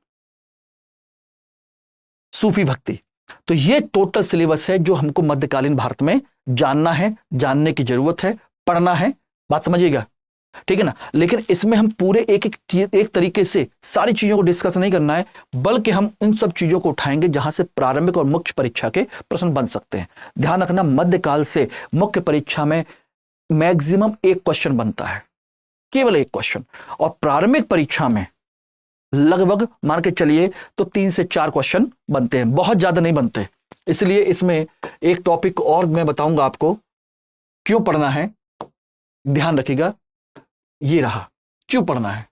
सूफी भक्ति। तो ये टोटल सिलेबस है जो हमको मध्यकालीन भारत में जानना है, जानने की जरूरत है, पढ़ना है, बात समझिएगा, ठीक है ना। लेकिन इसमें हम पूरे एक तरीके से सारी चीजों को डिस्कस नहीं करना है, बल्कि हम इन सब चीजों को उठाएंगे जहां से प्रारंभिक और मुख्य परीक्षा के प्रश्न बन सकते हैं। ध्यान रखना, मध्यकाल से मुख्य परीक्षा में मैक्सिमम एक क्वेश्चन बनता है, केवल एक क्वेश्चन, और प्रारंभिक परीक्षा में लगभग मान के चलिए तो 3 से 4 क्वेश्चन बनते हैं, बहुत ज्यादा नहीं बनते। इसलिए इसमें एक टॉपिक और मैं बताऊंगा आपको क्यों पढ़ना है, ध्यान रखिएगा, ये रहा क्यों पढ़ना है।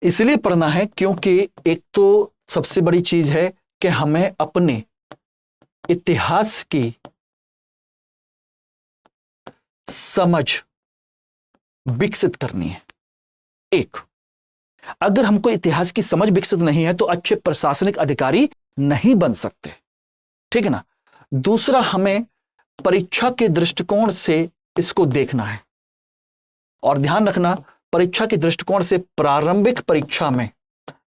इसलिए पढ़ना है क्योंकि एक तो सबसे बड़ी चीज है कि हमें अपने इतिहास की समझ विकसित करनी है। एक, अगर हमको इतिहास की समझ विकसित नहीं है तो अच्छे प्रशासनिक अधिकारी नहीं बन सकते, ठीक है ना। दूसरा, हमें परीक्षा के दृष्टिकोण से इसको देखना है और ध्यान रखना, परीक्षा के दृष्टिकोण से प्रारंभिक परीक्षा में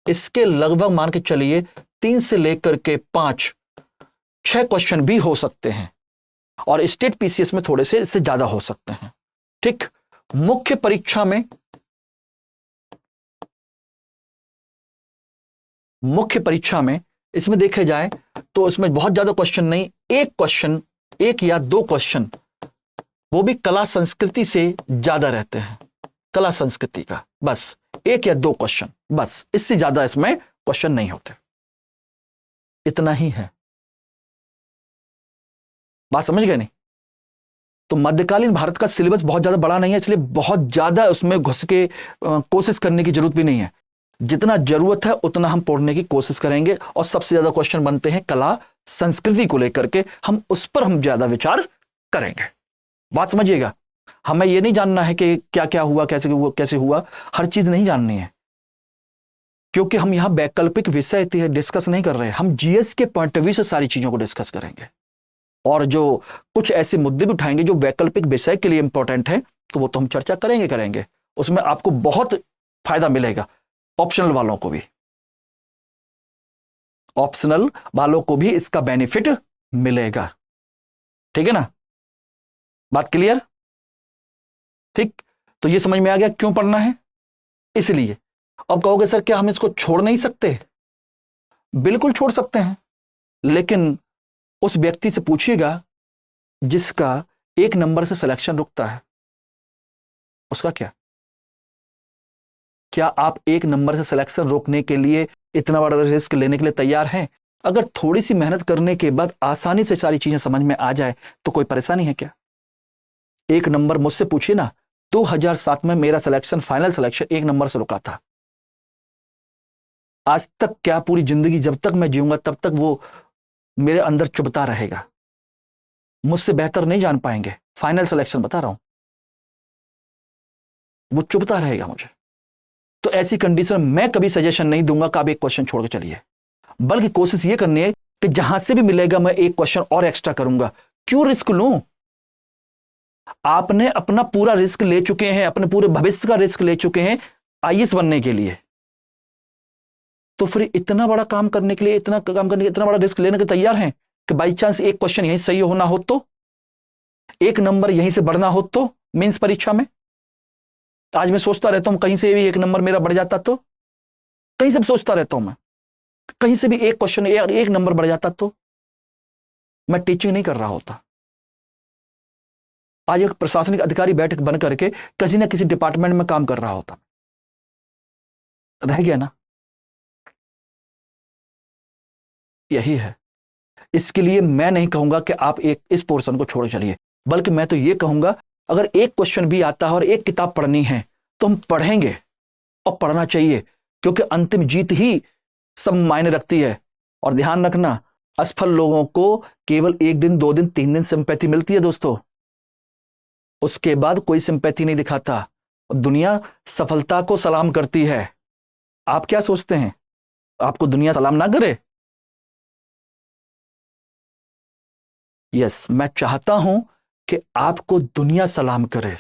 इसके लगभग मान के चलिए 3 से लेकर के 5, 6 क्वेश्चन भी हो सकते हैं और स्टेट पीसीएस में थोड़े से इससे ज्यादा हो सकते हैं। ठीक, मुख्य परीक्षा में इसमें देखे जाए तो इसमें बहुत ज्यादा क्वेश्चन नहीं, एक क्वेश्चन, 1 या 2 क्वेश्चन, वो भी कला संस्कृति से ज्यादा रहते हैं, कला संस्कृति का बस 1 या 2 क्वेश्चन, बस इससे ज्यादा इसमें क्वेश्चन नहीं होते। इतना ही है, बात समझ गए नहीं। तो मध्यकालीन भारत का सिलेबस बहुत ज्यादा बड़ा नहीं है, इसलिए बहुत ज्यादा उसमें घुस के कोशिश करने की जरूरत भी नहीं है। जितना जरूरत है उतना हम पढ़ने की कोशिश करेंगे और सबसे ज्यादा क्वेश्चन बनते हैं कला संस्कृति को लेकर के, हम उस पर हम ज्यादा विचार करेंगे। बात समझिएगा, हमें यह नहीं जानना है कि क्या क्या हुआ, कैसे हुआ, हर चीज नहीं जाननी है, क्योंकि हम यहां वैकल्पिक विषय डिस्कस नहीं कर रहे हैं, हम जीएस के पॉइंट ऑफ व्यू से सारी चीजों को डिस्कस करेंगे और जो कुछ ऐसे मुद्दे भी उठाएंगे जो वैकल्पिक विषय के लिए इंपॉर्टेंट है, तो वो तो हम चर्चा करेंगे। उसमें आपको बहुत फायदा मिलेगा, ऑप्शनल वालों को भी इसका बेनिफिट मिलेगा। ठीक है ना, बात क्लियर? ठीक, तो ये समझ में आ गया क्यों पढ़ना है। इसलिए अब कहोगे सर क्या हम इसको छोड़ नहीं सकते? बिल्कुल छोड़ सकते हैं, लेकिन उस व्यक्ति से पूछिएगा जिसका 1 नंबर से सिलेक्शन रुकता है, उसका क्या आप 1 नंबर से सिलेक्शन रोकने के लिए इतना बड़ा रिस्क लेने के लिए तैयार हैं? अगर थोड़ी सी मेहनत करने के बाद आसानी से सारी चीजें समझ में आ जाए तो कोई परेशानी है क्या? 1 नंबर मुझसे पूछिए ना, 2007 में मेरा सिलेक्शन, फाइनल सिलेक्शन 1 नंबर से रुका था। आज तक क्या, पूरी जिंदगी जब तक मैं जीऊंगा तब तक वो मेरे अंदर चुभता रहेगा, मुझसे बेहतर नहीं जान पाएंगे। फाइनल सिलेक्शन बता रहा हूं, वो चुभता रहेगा मुझे। तो ऐसी कंडीशन मैं कभी सजेशन नहीं दूंगा कि आप 1 क्वेश्चन छोड़ के चलिए, बल्कि कोशिश ये करनी है कि जहां से भी मिलेगा मैं 1 क्वेश्चन और एक्स्ट्रा करूंगा। क्यों रिस्क लूं? आपने अपना पूरा रिस्क ले चुके हैं, अपने पूरे भविष्य का रिस्क ले चुके हैं आईएएस बनने के लिए, तो फिर इतना बड़ा काम करने के लिए, इतना बड़ा रिस्क लेने के तैयार हैं कि बाई चांस 1 क्वेश्चन यहीं सही होना हो तो, 1 नंबर यहीं से बढ़ना हो तो, मेंस परीक्षा में आज मैं सोचता रहता हूं कहीं से भी 1 नंबर मेरा बढ़ जाता तो, कहीं से भी सोचता रहता हूं मैं, कहीं से भी 1 क्वेश्चन 1 नंबर बढ़ जाता तो मैं टीचिंग नहीं कर रहा होता, आज एक प्रशासनिक अधिकारी बैठक बन करके किसी ना किसी डिपार्टमेंट में काम कर रहा होता। रह गया ना, यही है। इसके लिए मैं नहीं कहूंगा कि आप इस पोर्शन को छोड़ चलिए, बल्कि मैं तो ये कहूंगा अगर 1 क्वेश्चन भी आता है और 1 किताब पढ़नी है तो हम पढ़ेंगे, और पढ़ना चाहिए, क्योंकि अंतिम जीत ही सब मायने रखती है। और ध्यान रखना, असफल लोगों को केवल 1 दिन, 2 दिन, 3 दिन सिंपैथी मिलती है दोस्तों, उसके बाद कोई सिंपैथी नहीं दिखाता। दुनिया सफलता को सलाम करती है। आप क्या सोचते हैं, आपको दुनिया सलाम ना करे? यस, मैं चाहता हूं कि आपको दुनिया सलाम करे।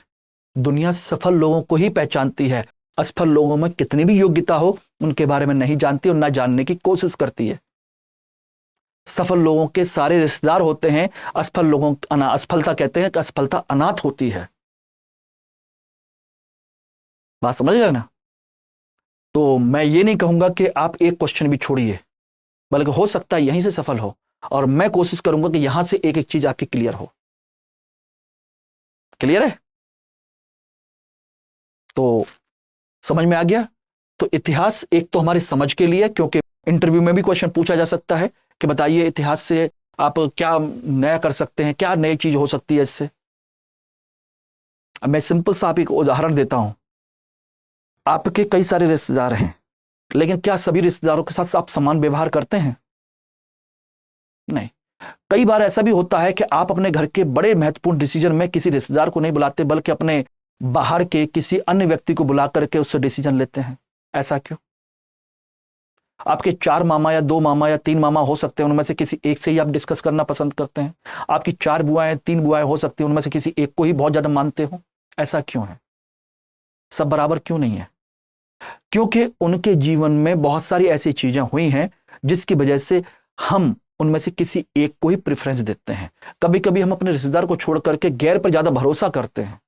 दुनिया सफल लोगों को ही पहचानती है, असफल लोगों में कितनी भी योग्यता हो उनके बारे में नहीं जानती और ना जानने की कोशिश करती है। सफल लोगों के सारे रिश्तेदार होते हैं, असफल लोगों असफलता कहते हैं कि असफलता अनाथ होती है। बात समझ रहे ना? तो मैं ये नहीं कहूंगा कि आप 1 क्वेश्चन भी छोड़िए, बल्कि हो सकता है यहीं से सफल हो, और मैं कोशिश करूंगा कि यहां से एक एक चीज आपकी क्लियर हो। क्लियर है? तो समझ में आ गया? तो इतिहास एक तो हमारी समझ के लिए, क्योंकि इंटरव्यू में भी क्वेश्चन पूछा जा सकता है कि बताइए इतिहास से आप क्या नया कर सकते हैं, क्या नई चीज हो सकती है इससे। अब मैं सिंपल सा आप एक उदाहरण देता हूं। आपके कई सारे रिश्तेदार हैं, लेकिन क्या सभी रिश्तेदारों के साथ आप समान व्यवहार करते हैं? नहीं। कई बार ऐसा भी होता है कि आप अपने घर के बड़े महत्वपूर्ण डिसीजन में किसी रिश्तेदार को नहीं बुलाते, बल्कि अपने बाहर के किसी अन्य व्यक्ति को बुला करके उससे डिसीजन लेते हैं। ऐसा क्यों? आपके 4 मामा या 2 मामा या 3 मामा हो सकते हैं, उनमें से किसी एक से ही आप डिस्कस करना पसंद करते हैं। आपकी 4 बुआएं 3 बुआएं हो सकती हैं, उनमें से किसी एक को ही बहुत ज्यादा मानते हो। ऐसा क्यों है? सब बराबर क्यों नहीं है? क्योंकि उनके जीवन में बहुत सारी ऐसी चीजें हुई हैं जिसकी वजह से हम उनमें से किसी एक को ही प्रेफरेंस देते हैं। कभी कभी हम अपने रिश्तेदार को छोड़ करके गैर पर ज्यादा भरोसा करते हैं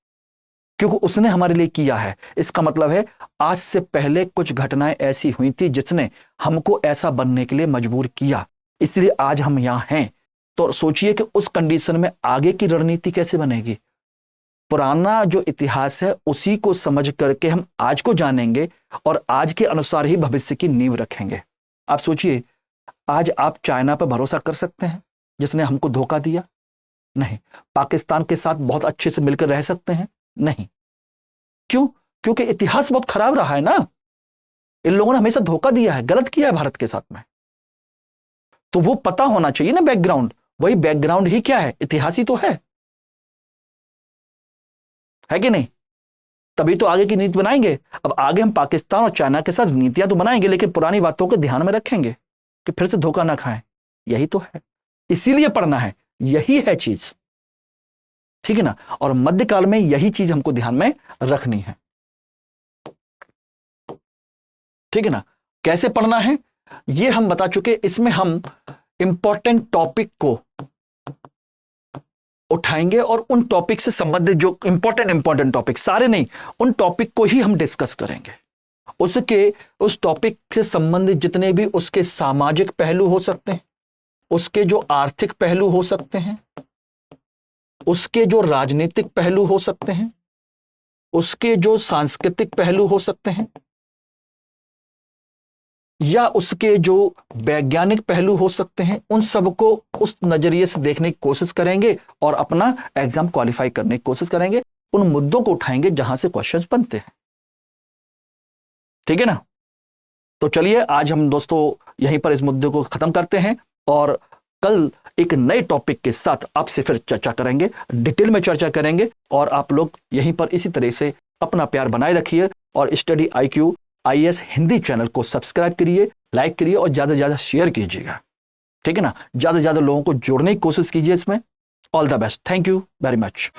क्योंकि उसने हमारे लिए किया है। इसका मतलब है आज से पहले कुछ घटनाएं ऐसी हुई थी जिसने हमको ऐसा बनने के लिए मजबूर किया, इसलिए आज हम यहां हैं। तो सोचिए कि उस कंडीशन में आगे की रणनीति कैसे बनेगी। पुराना जो इतिहास है उसी को समझ करके हम आज को जानेंगे और आज के अनुसार ही भविष्य की नींव रखेंगे। आप सोचिए, आज आप चाइना पर भरोसा कर सकते हैं जिसने हमको धोखा दिया? नहीं। पाकिस्तान के साथ बहुत अच्छे से मिलकर रह सकते हैं? नहीं। क्यों? क्योंकि इतिहास बहुत खराब रहा है ना। इन लोगों ने हमेशा धोखा दिया है, गलत किया है भारत के साथ में। तो वो पता होना चाहिए ना बैकग्राउंड। वही बैकग्राउंड ही क्या है? इतिहास ही तो है कि नहीं? तभी तो आगे की नीति बनाएंगे। अब आगे हम पाकिस्तान और चाइना के साथ नीतियां तो बनाएंगे, लेकिन पुरानी बातों को ध्यान में रखेंगे कि फिर से धोखा ना खाएं। यही तो है, इसीलिए पढ़ना है, यही है चीज, ठीक है ना। और मध्यकाल में यही चीज हमको ध्यान में रखनी है, ठीक है ना। कैसे पढ़ना है ये हम बता चुके। इसमें हम इंपॉर्टेंट टॉपिक को उठाएंगे और उन टॉपिक से संबंधित जो इंपॉर्टेंट टॉपिक, सारे नहीं, उन टॉपिक को ही हम डिस्कस करेंगे। उस टॉपिक से संबंधित जितने भी उसके सामाजिक पहलू हो सकते हैं, उसके जो आर्थिक पहलू हो सकते हैं, उसके जो राजनीतिक पहलू हो सकते हैं, उसके जो सांस्कृतिक पहलू हो सकते हैं, या उसके जो वैज्ञानिक पहलू हो सकते हैं, उन सबको उस नजरिए से देखने की कोशिश करेंगे और अपना एग्जाम क्वालिफाई करने की कोशिश करेंगे। उन मुद्दों को उठाएंगे जहां से क्वेश्चंस बनते हैं, ठीक है ना। तो चलिए आज हम दोस्तों यहीं पर इस मुद्दे को खत्म करते हैं और कल एक नए टॉपिक के साथ आपसे फिर चर्चा करेंगे, डिटेल में चर्चा करेंगे। और आप लोग यहीं पर इसी तरह से अपना प्यार बनाए रखिए और study IQ IAS Hindi channel को सब्सक्राइब करिए, लाइक करिए और ज्यादा से ज्यादा शेयर कीजिएगा, ठीक है ना। ज्यादा से ज्यादा लोगों को जोड़ने की कोशिश कीजिए इसमें। All the best, thank you very much.